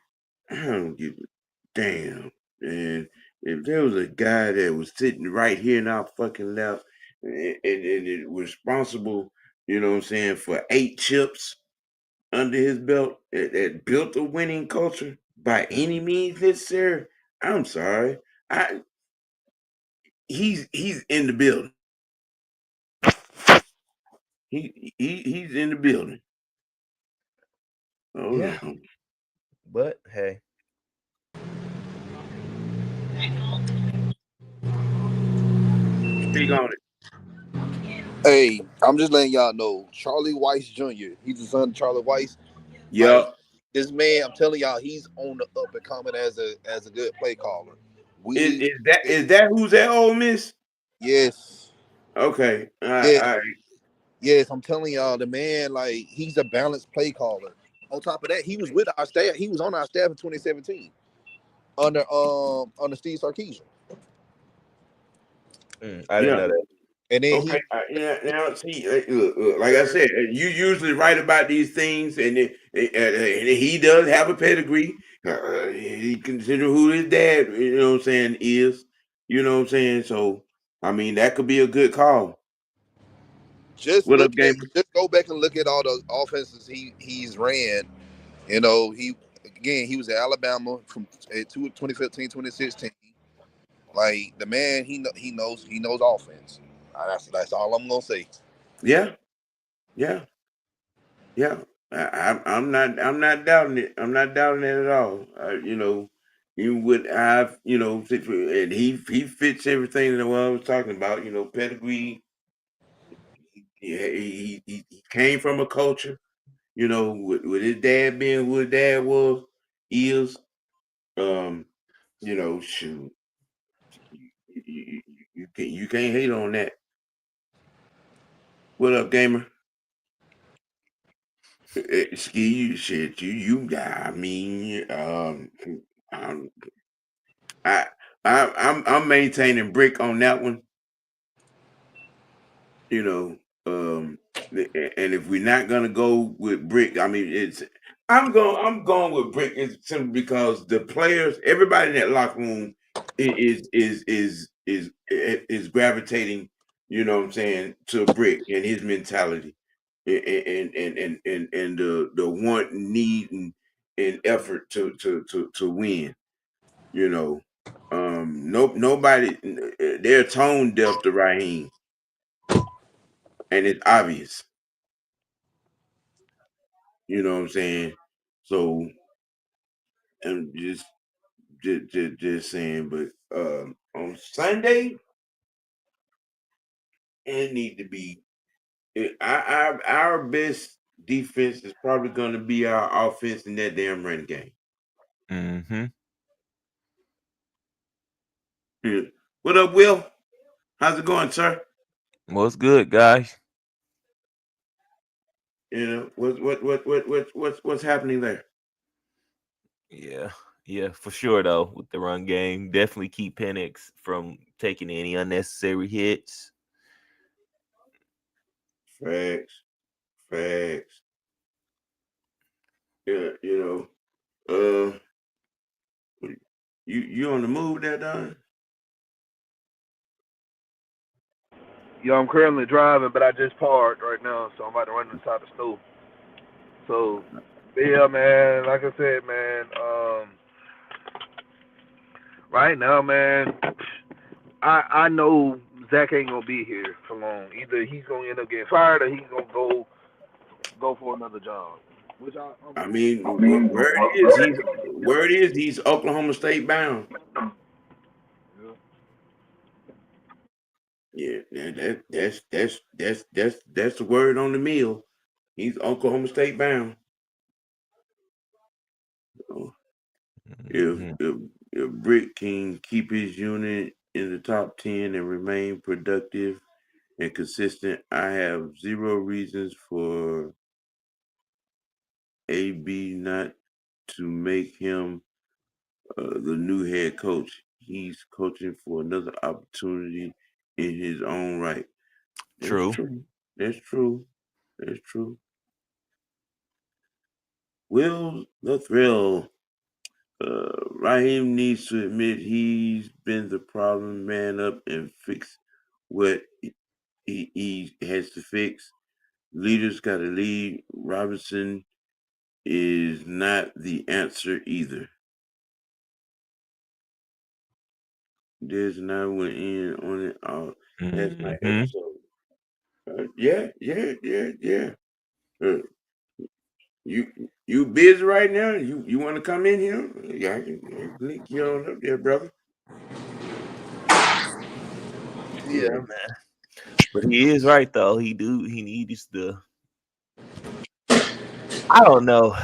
I don't give a damn. And if there was a guy that was sitting right here in our fucking left and it was responsible, you know what I'm saying, for 8 chips under his belt that built a winning culture by any means necessary, I'm sorry. I he's in the building. He's in the building. Hold Yeah, on. but hey, Speak on it. Hey, I'm just letting y'all know, Charlie Weiss Jr. He's the son of Charlie Weiss. Like Yep. this man, I'm telling y'all, he's on the up and coming as a good play caller. Is, We, is that is that who's at Ole Miss? yes, Okay. yeah, I yes. I'm telling y'all, the man, like he's a balanced play caller. On top of that, he was with our staff. He was on our staff in 2017 under Steve Sarkisian, I didn't yeah. know that. and then Okay. Yeah. Now, see, look, like I said, you usually write about these things, and he does have a pedigree. He consider who his dad, you know what I'm saying, is. You know what I'm saying. So, I mean, that could be a good call. What up, gamer? just go back and look at all the offenses he's ran. He was at Alabama from 2015, 2016. Like the man, he knows offense. That's all I'm gonna say. Yeah. Yeah. Yeah, I'm not doubting it. I'm not doubting it at all. Even with I've and he fits everything that what I was talking about. Pedigree. He came from a culture. With his dad being who his dad is. Um, shoot, you can't hate on that. What up, gamer? Ski, you shit, I mean, I'm maintaining Brick on that one. You know, and if we're not gonna go with Brick, I mean, I'm going with Brick. It's simply because the players, everybody in that locker room is gravitating. You know what I'm saying, to Brick and his mentality, and the want, need, and effort to win. You know, nobody, they're tone deaf to Raheem, and it's obvious. You know what I'm saying? So I'm just saying, but on Sunday, it need to be our best defense is probably going to be our offense in that damn run game. Mm-hmm. Yeah. What up, Will? How's it going, sir? What's good, guys? You know what's happening there? Yeah, for sure though. With the run game, definitely keep Penix from taking any unnecessary hits. Facts, facts. Yeah, uh, you on the move there, Don? Yeah, I'm currently driving, but I just parked right now, so I'm about to run inside the store. So, yeah, man. Like I said, man. Right now, man. I know Zach ain't gonna be here for long. Either he's gonna end up getting fired, or he's gonna go for another job. Which I'm I cool. mean, where it is he's Oklahoma State bound. Yeah, that's the word on the mill. He's Oklahoma State bound. So if Mm-hmm. if if Brick can keep his unit in the top 10 and remain productive and consistent, I have zero reasons for AB not to make him the new head coach. He's coaching for another opportunity in his own right. That's True. true. That's true. That's true. Will the thrill? Raheem needs to admit he's been the problem, man up, and fix what he has to fix. Leaders got to lead. Robinson is not the answer either. There's not went in on it all last night Mm-hmm. episode. Yeah. Uh, you busy right now? You want to come in here? Yeah, I can link you on up there, brother. Yeah, Yeah, man. But he is right though. He needs to. I don't know,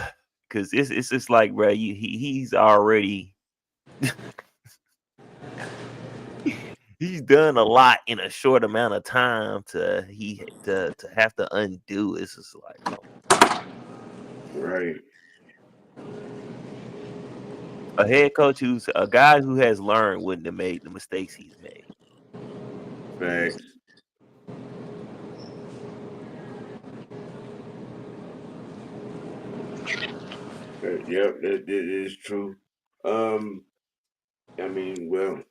cause it's just like, bro, he's already he's done a lot in a short amount of time to have to undo. It's just like, right. a head coach who's a guy who has learned wouldn't have made the mistakes he's made. Facts. Yep, that is true. Um, I mean, well,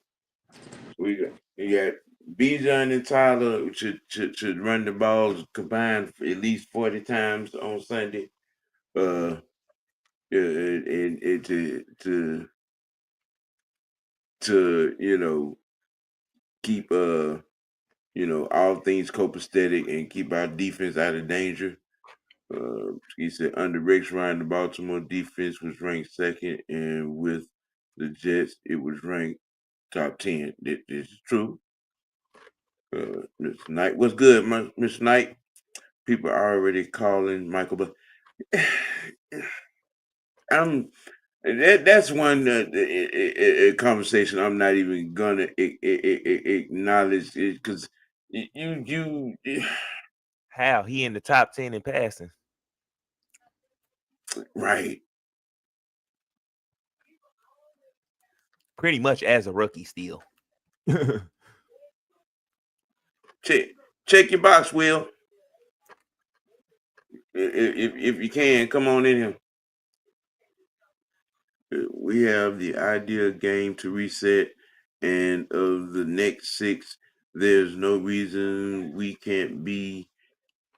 we got Bijan and Tyler should run the balls combined for at least 40 times on Sunday. And to keep all things copacetic and keep our defense out of danger. He said under Rex Ryan, the Baltimore defense was ranked second, and with the Jets, it was ranked top 10. This is true. Mr. Knight, what's good, Mr. Knight? People are already calling Michael, but I'm that's one conversation I'm not even gonna acknowledge it because you How he in the top 10 in passing? right. pretty much as a rookie still. Check your box, Will. If you can, come on in here. We have the ideal game to reset, and of the next 6, there's no reason we can't be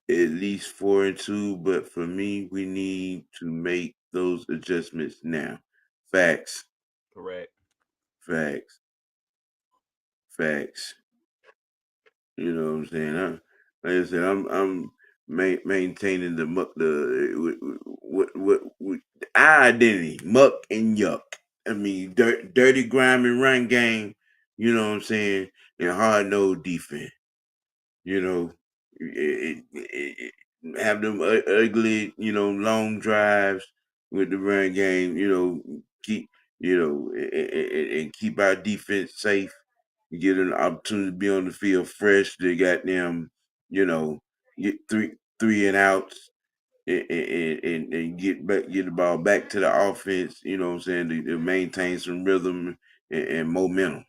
at least 4-2. But for me, we need to make those adjustments now. Facts. Correct. Facts. You know what I'm saying? Like I said, I'm maintaining the our identity, muck and yuck. I mean, dirty, grimy run game. You know what I'm saying? And hard nosed defense. You know, have them ugly, long drives with the run game. Keep and keep our defense safe. Get an opportunity to be on the field fresh. They got them, get three and outs and get the ball back to the offense. You know what I'm saying? To maintain some rhythm and momentum.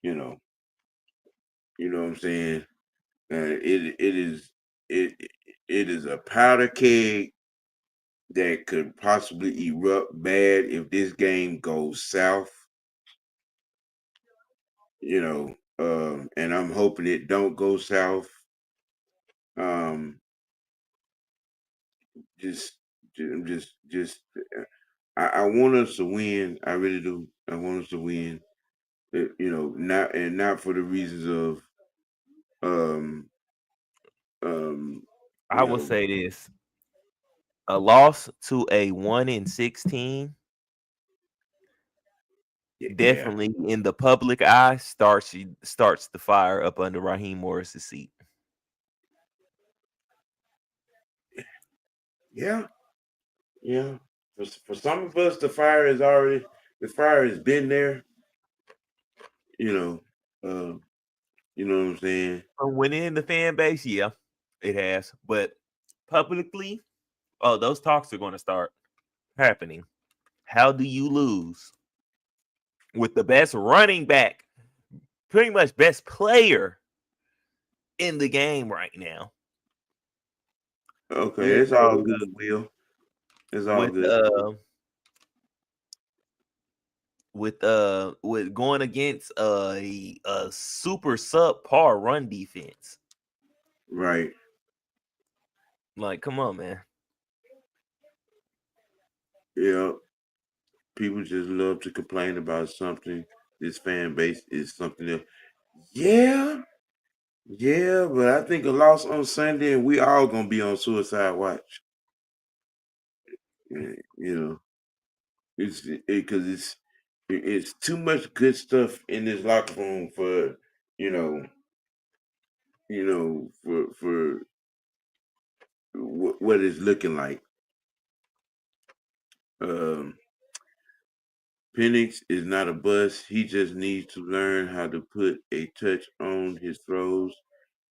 You know what I'm saying? It is a powder keg that could possibly erupt bad if this game goes south. And I'm hoping it don't go south. Just, I want us to win. I really do. I want us to win. Not for the reasons of, I will say this: a loss to a 1-16 definitely in the public eye starts the fire up under Raheem Morris's seat. Yeah. For some of us, the fire has been there. You know what I'm saying? From within the fan base, yeah, it has. But publicly, those talks are going to start happening. How do you lose with the best running back, pretty much best player in the game right now? Okay, it's all good, Will. It's all good. With going against a super subpar run defense. Right. Like, come on, man. Yeah. People just love to complain about something. This fan base is something else. Yeah, but I think a loss on Sunday and we all gonna be on suicide watch. It's because it's too much good stuff in this locker room for for what it's looking like. Penix is not a bust. He just needs to learn how to put a touch on his throws.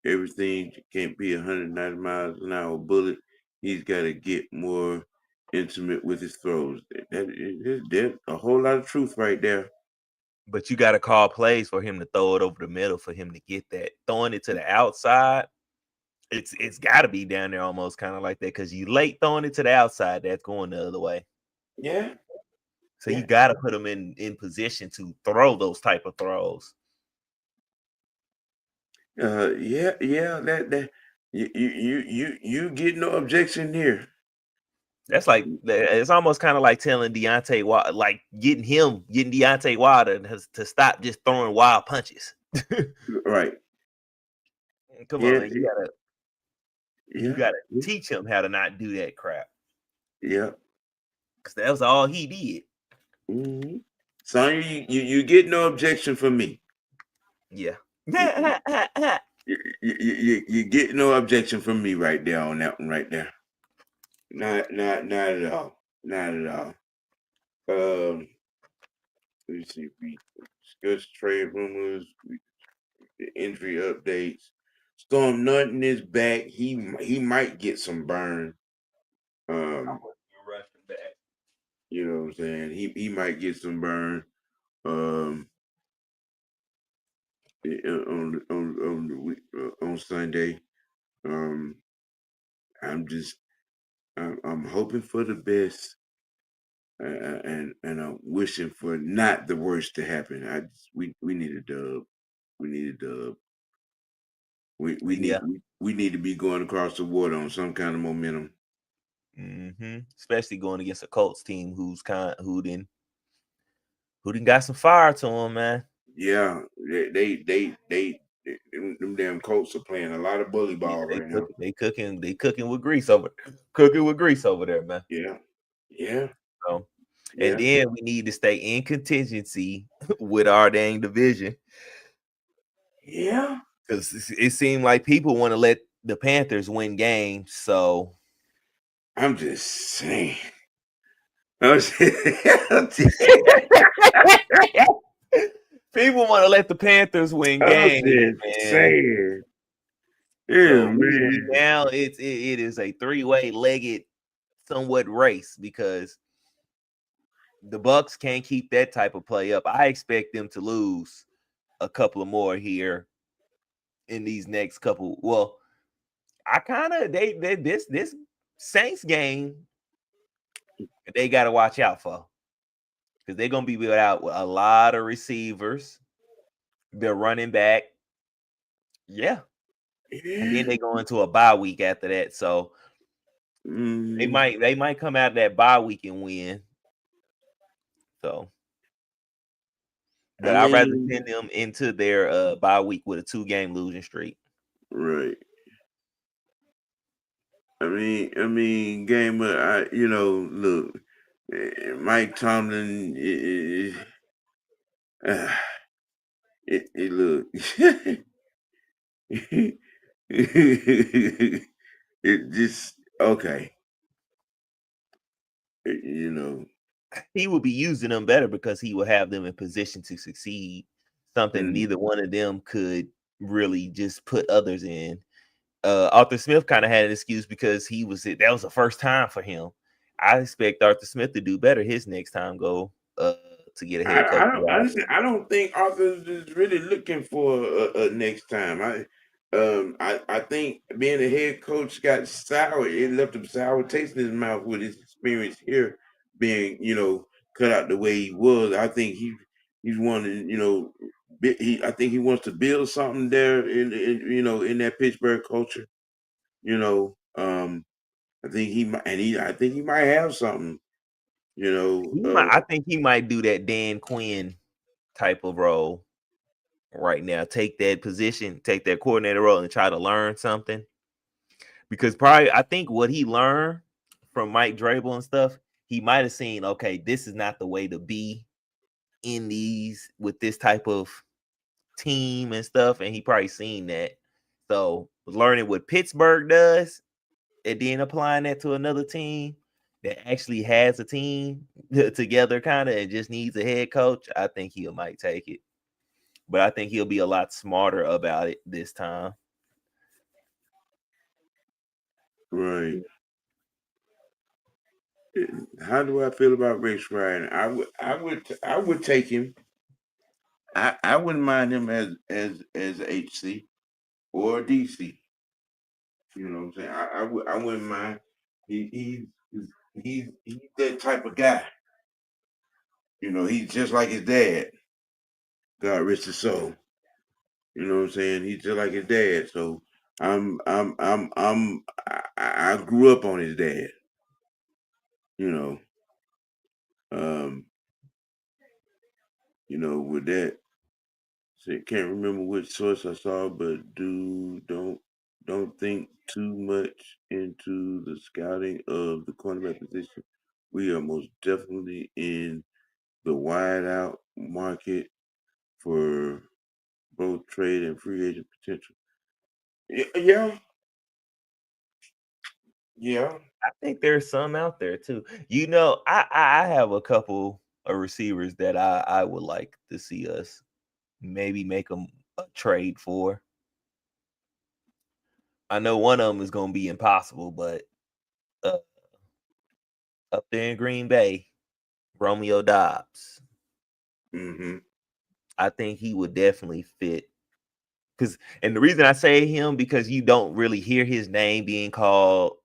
Everything can't be 190 miles an hour bullet. He's got to get more intimate with his throws. There's a whole lot of truth right there. But you got to call plays for him to throw it over the middle for him to get that. Throwing it to the outside, it's got to be down there almost kind of like that because you late throwing it to the outside, that's going the other way. Yeah. So you got to put them in position to throw those type of throws. That you get no objection here. That's like it's almost kind of like telling Deontay Wilder, like getting Deontay Wilder to stop just throwing wild punches. Right. Come on, man. You gotta teach him how to not do that crap. Yeah. Because that was all he did. Mm-hmm. Son, you get no objection from me. Yeah. You get no objection from me right there on that one right there. Not at all. Not at all. Let's see. We discussed trade rumors, injury updates. Storm Norton is back. He might get some burn. You know what I'm saying? He might get some burn. on the week, on Sunday. I'm hoping for the best, and I'm wishing for not the worst to happen. We need a dub. We need a dub. Yeah. We need to be going across the water on some kind of momentum. Especially going against a Colts team who didn't got some fire to them, man. Yeah, them damn Colts are playing a lot of bully ball right now. They cooking with grease over there, man. Yeah. So, and then we need to stay in contingency with our dang division. Yeah. Because it seemed like people want to let the Panthers win games. So I'm just saying. People want to let the Panthers win games, man. Saying. Yeah, So man. now it is a three-way legged somewhat race because the Bucks can't keep that type of play up. I expect them to lose a couple of more here in these next couple. Well, I kind of this Saints game they got to watch out for because they're gonna be without a lot of receivers. They're running back, and then they go into a bye week after that. So they might come out of that bye week and win. So, but I'd rather send them into their bye week with a 2-game losing streak. Right. I mean, gamer. Look, Mike Tomlin. It look. It just okay. He will be using them better because he will have them in position to succeed. Something neither one of them could really just put others in. Arthur Smith kind of had an excuse because that was the first time for him. I expect Arthur Smith to do better his next time go to get a head coach. I don't think Arthur is really looking for a next time. I think being a head coach got sour. It left a sour taste in his mouth with his experience here being, cut out the way he was. I think he's wanting, I think he wants to build something there in that Pittsburgh culture. I think I think he might have something. I think he might do that Dan Quinn type of role right now. Take that position, take that coordinator role, and try to learn something. Because probably, I think what he learned from Mike Vrabel and stuff, he might have seen, okay, this is not the way to be in these with this type of team and stuff, and he probably seen that. So learning what Pittsburgh does and then applying that to another team that actually has a team together kind of and just needs a head coach, I think he might take it. But I think he'll be a lot smarter about it this time. Right. How do I feel about Rex Ryan? I would take him. I wouldn't mind him as HC or DC. You know what I'm saying? I wouldn't mind. He's that type of guy. He's just like his dad. God rest his soul. You know what I'm saying? He's just like his dad. So I grew up on his dad. With that. So can't remember which source I saw, but don't think too much into the scouting of the cornerback position. We are most definitely in the wide out market for both trade and free agent potential. Yeah. I think there's some out there too. I have a couple of receivers that I would like to see us maybe make them a trade for. I know one of them is going to be impossible, but up there in Green Bay, Romeo Dobbs. Mm-hmm. I think he would definitely fit. And the reason I say him because you don't really hear his name being called,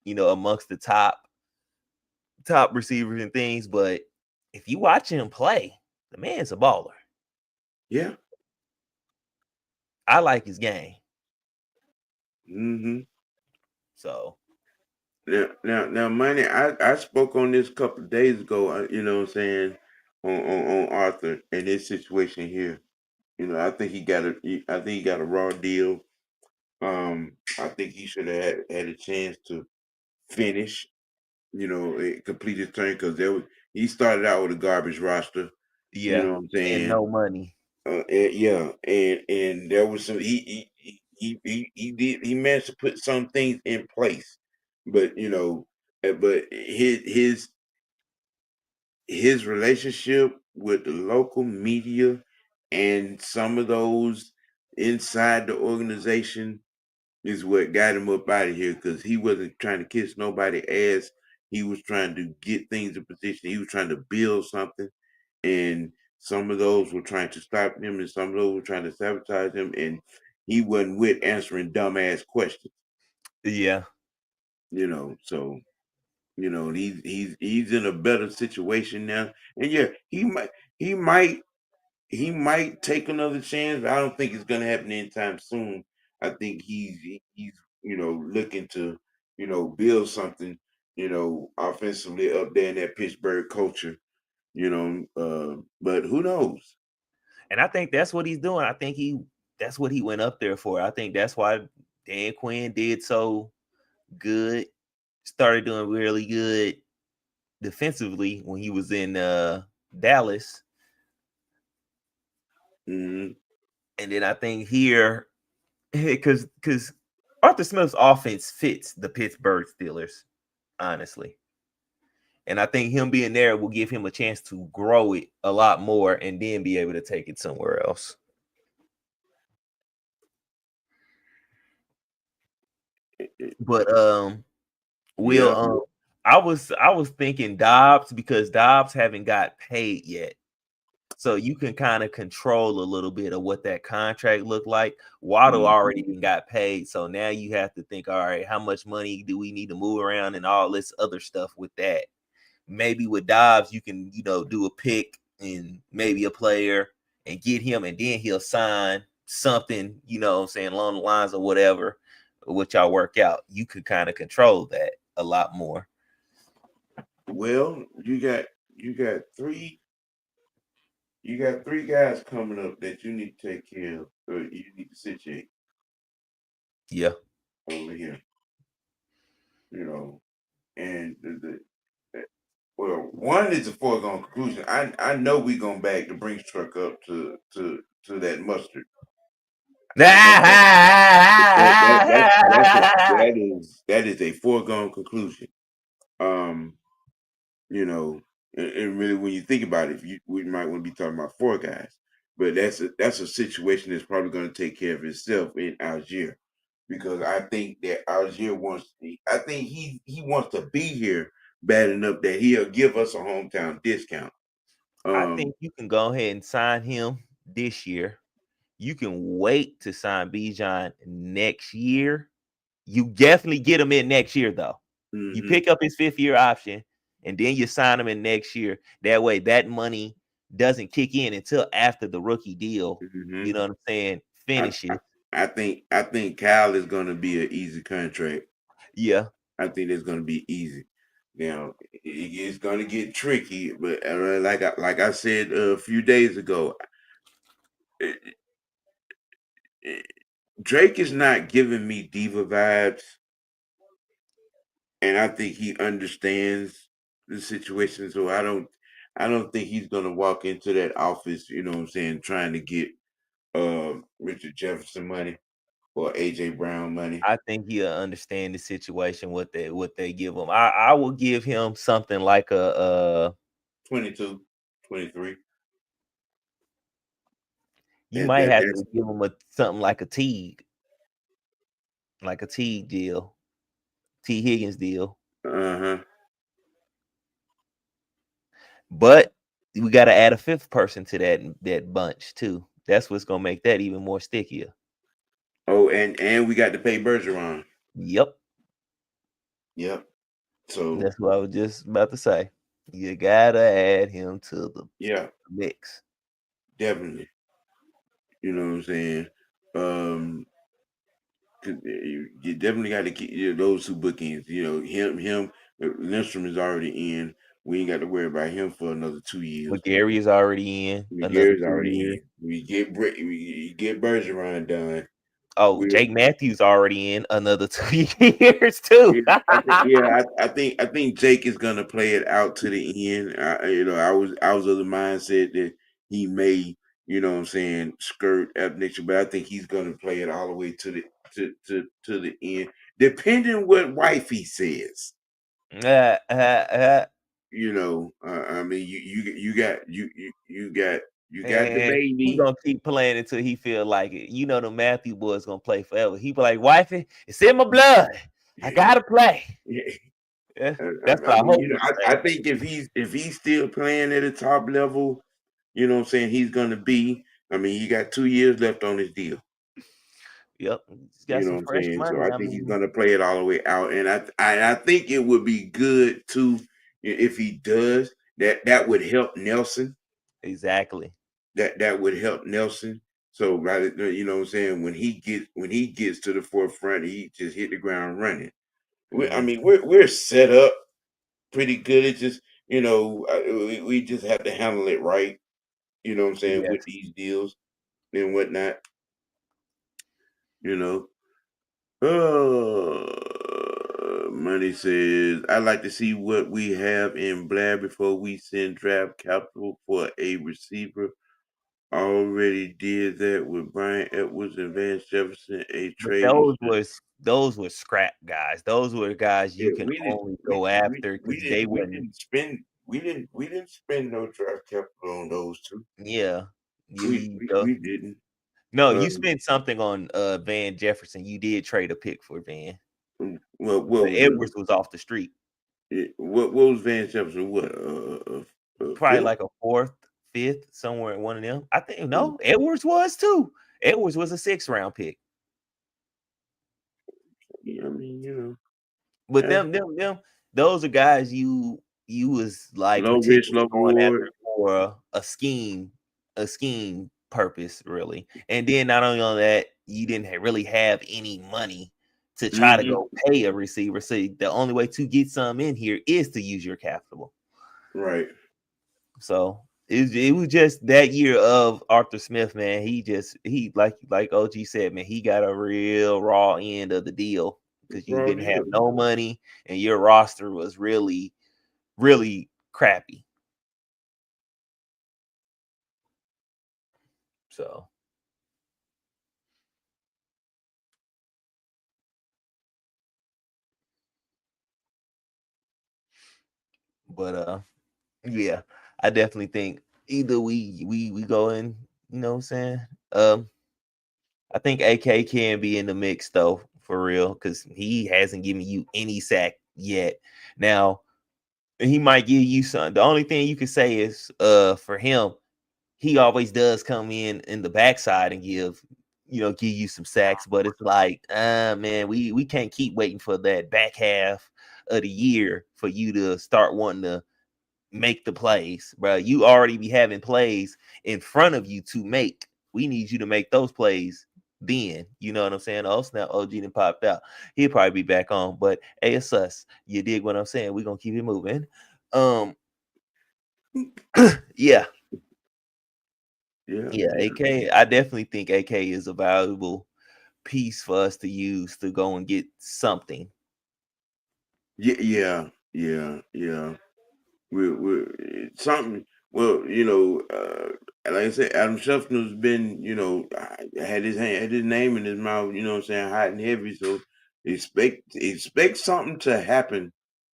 amongst the top receivers and things. But if you watch him play, the man's a baller. Yeah. I like his game. Mm-hmm. So Now, money. I spoke on this a couple of days ago. You know what I'm saying, on Arthur and his situation here. I think he got a raw deal. I think he should have had a chance to finish. Complete his turn because he started out with a garbage roster. You yeah, know what I'm and saying? no money. Yeah, and there was some he managed to put some things in place, but but his relationship with the local media and some of those inside the organization is what got him up out of here because he wasn't trying to kiss nobody ass. He was trying to get things in position. He was trying to build something, and some of those were trying to stop him, and some of those were trying to sabotage him. And he wasn't with answering dumbass questions. Yeah, So he's in a better situation now, and yeah, he might he might take another chance, but I don't think it's gonna happen anytime soon. I think he's looking to build something offensively up there in that Pittsburgh culture. But who knows? and I think that's what he's doing. I think that's what he went up there for. I think that's why Dan Quinn did so good, started doing really good defensively when he was in Dallas. Mm-hmm. And then I think here, because Arthur Smith's offense fits the Pittsburgh Steelers, honestly. And I think him being there will give him a chance to grow it a lot more and then be able to take it somewhere else. But Will, Yeah. I was thinking Dobbs because Dobbs haven't got paid yet. So you can kind of control a little bit of what that contract looked like. Waddle already got paid. So now you have to think, all right, how much money do we need to move around and all this other stuff with that? Maybe with Dobbs, you can, do a pick and maybe a player and get him, and then he'll sign something, what I'm saying, along the lines of whatever, what y'all work out. You could kind of control that a lot more. Well, you got three guys coming up that you need to take care of, or you need to situate Yeah. over here. And well, one is a foregone conclusion. I know we're gonna back the Brinks truck up to that mustard. That is a foregone conclusion. Um, and really when you think about it, we might want to be talking about four guys, but that's a situation that's probably going to take care of itself in Algier, because I think that Algier I think he wants to be here bad enough that he'll give us a hometown discount. I think you can go ahead and sign him this year. You can wait to sign Bijan next year. You definitely get him in next year, though. You pick up his 5th-year option, and then you sign him in next year. That way, that money doesn't kick in until after the rookie deal. You know what I'm saying? Finishes. I think Kyle is going to be an easy contract. Yeah. I think it's going to be easy. Now it's going to get tricky, but like I said a few days ago, Drake is not giving me diva vibes, and I think he understands the situation. So I don't think he's going to walk into that office, you know what I'm saying, trying to get Richard Jefferson money or AJ Brown money. I think he'll understand the situation, what they give him. I will give him something like a 22, 23. you That, might that have that's to give him something like a Teague deal, T Higgins deal. uh-huh. But we got to add a fifth person to that bunch too. That's what's gonna make that even more stickier. Oh, and we got to pay Bergeron. Yep, Yep. So that's what I was just about to say. You gotta add him to the mix. Definitely. You know what I'm saying? 'Cause you definitely got to keep those two bookends. You know, him. Lindstrom is already in. We ain't got to worry about him for another 2 years. McGarry is already in. Another McGarry's 2 already years. in. We get Bergeron done. Oh, We Jake Matthews already in another 2 years too. I think Jake is gonna play it out to the end. I was of the mindset that he may, you know what I'm saying, skirt up next year, but I think he's gonna play it all the way to the end, depending what wifey says. You know, I mean, you got the And he baby. gonna keep playing until he feel like it. You know the Matthew boy's gonna play forever. He be like, wifey, it's in my blood. I gotta play. Yeah, that's what I I mean, hope you know, he I say. think if he's still playing at a top level, you know what I'm saying, he's gonna be. I mean, he got 2 years left on his deal. Yep, he's got You know some what I'm fresh saying? So money. I I think he's mean, gonna play it all the way out. And I think it would be good too if he does. That would help Nelson. exactly. That would help Nelson. So right, you know what I'm saying, when he gets to the forefront, he just hit the ground running. I mean, we're set up pretty good. It's just, you know, we just have to handle it right. You know what I'm saying, Yes. with these deals and whatnot. You know. Money says, I'd like to see what we have in Blair before we send draft capital for a receiver. Already did that with Brian Edwards and Vance Jefferson. A But trade. those were scrap guys. Those were guys you Yeah, can only go after because they wouldn't. we didn't spend no draft capital on those two. Yeah, We didn't. no, you Um, spent something on Van Jefferson. You did trade a pick for Van, well, but Edwards was off the street. what was Van Jefferson? What Probably fifth? like a fourth, fifth, somewhere in one of them. I think Mm, no, Edwards was too. Edwards was a 6th-round pick. yeah, I mean, you know, But them, those are guys you was like low risk, potentially low going reward. after for a scheme purpose, really. And then not only on that, you didn't really have any money to try to go Hmm. pay a receiver. So the only way to get some in here is to use your capital. Right. So it was just that year of Arthur Smith, man. He like OG said, man, he got a real raw end of the deal because you Raw didn't have deal. no money and your roster was really, really crappy. So but yeah, I definitely think either we go in, you know what I'm saying? I think AK can be in the mix though, for real, because he hasn't given you any sack yet. Now he might give you some. The only thing you could say is for him, he always does come in the backside and give you some sacks, but it's like, man, we can't keep waiting for that back half of the year for you to start wanting to make the plays, bro. You already be having plays in front of you to make. We need you to make those plays then. You know what I'm saying? Oh, snap, OG done popped out. He'll probably be back on, but hey, it's us. You dig what I'm saying? We're gonna keep it moving. Um, yeah, Yeah. yeah, Yeah. AK. I definitely think AK is a valuable piece for us to use to go and get something. Yeah. Yeah. Yeah. Yeah. We're something. Well, you know, like I said, Adam Schefter's been, you know, had his name in his mouth. You know what I'm saying, hot and heavy. So expect something to happen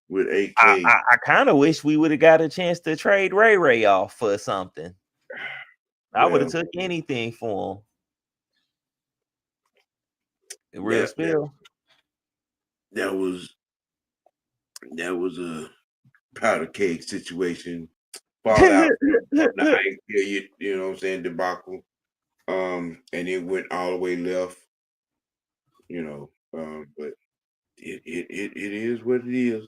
with I AK. I, I kind of wish we would have got a chance to trade Ray off for something. I would have Well, took anything for him. Real that that spill. that was that was a powder keg situation. fallout from the ice period, you know what I'm saying, debacle. And it went all the way left, you know. But it is what it is.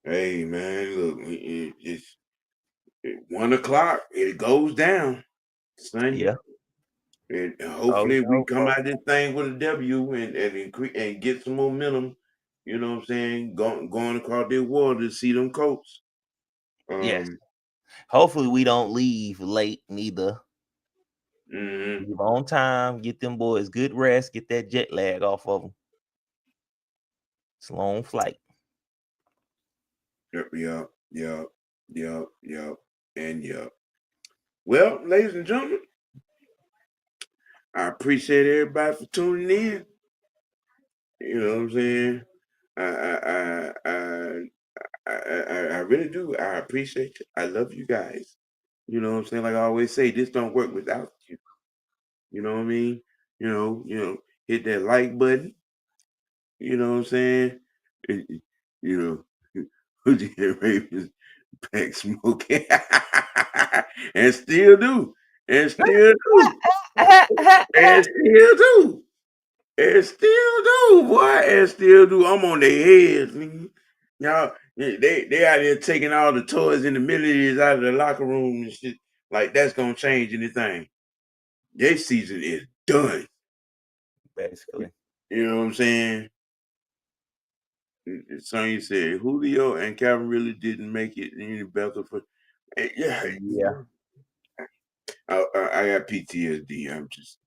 Hey man, look, it's 1 o'clock. It goes down Sunday. Yeah. And Oh, hopefully we no, come out this thing with a W and get some momentum. You know what I'm saying? Going across the water to see them Colts. yes. Hopefully we don't leave late neither. Mhm. Leave on time. Get them boys good rest. Get that jet lag off of them. It's a long flight. Yep. And yep. Well, ladies and gentlemen, I appreciate everybody for tuning in. You know what I'm saying? I I I I really do. I appreciate you. I love you guys. You know what I'm saying? Like I always say, this don't work without you. You know what I mean? Hit that like button. You know what I'm saying? You know, who's the Ravens pack smoking and still do, and still do, and still do, and still do, boy, and still do. I'm on their heads, nigga. Y'all, they out there taking all the toys and the millions out of the locker room and shit. Like that's gonna change anything. Their season is done. Basically. You know what I'm saying? Sonya said Julio and Calvin really didn't make it any better for. Yeah, Yeah. I got PTSD. I'm just,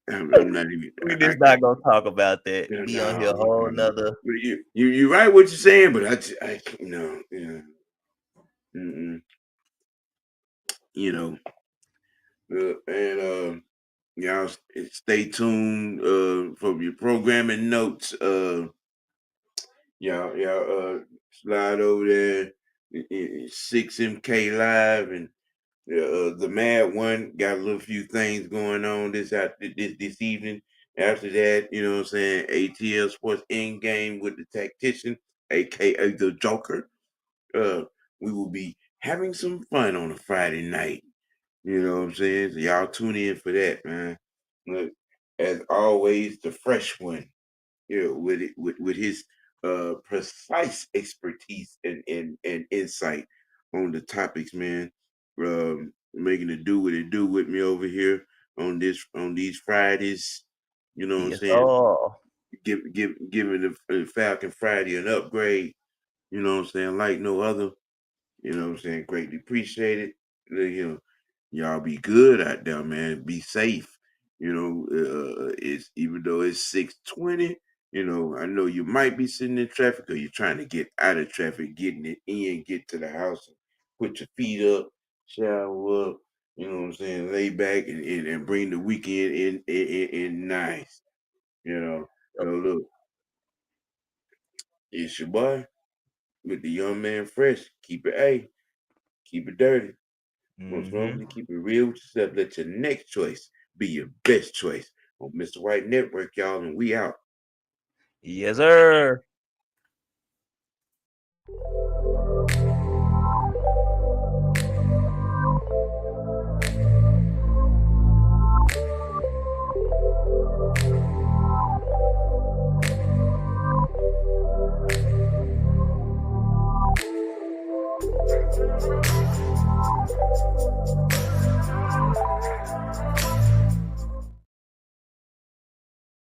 I'm not even. We're just not gonna talk about that. Be on here a No. whole nother. You right what you're saying, but I no, yeah, mm-mm, you know, and y'all stay tuned for your programming notes. Y'all slide over there, 6MK Live, and the Mad One got a little few things going on this evening. After that, you know what I'm saying, ATL Sports In Game with the Tactician, aka the Joker. Uh, we will be having some fun on a Friday night. You know what I'm saying? So y'all tune in for that, man. Look, as always, the fresh one, with his precise expertise and insight on the topics, man. Making it do what it do with me over here on these Fridays. You know what I'm Yes. saying? Oh. Giving the Falcon Friday an upgrade. You know what I'm saying? Like no other. You know what I'm saying? Greatly appreciate it. Y'all be good out there, man. Be safe. It's even though it's 6:20. I know you might be sitting in traffic or you're trying to get out of traffic, getting it in, get to the house, and put your feet up, shower up. You know what I'm saying? Lay back and bring the weekend in nice. So look, it's your boy with the young man fresh. Keep it A, keep it dirty. Most Mm-hmm. wrongly, keep it real with yourself. Let your next choice be your best choice on Mr. White Network, y'all, and we out. Yes, sir.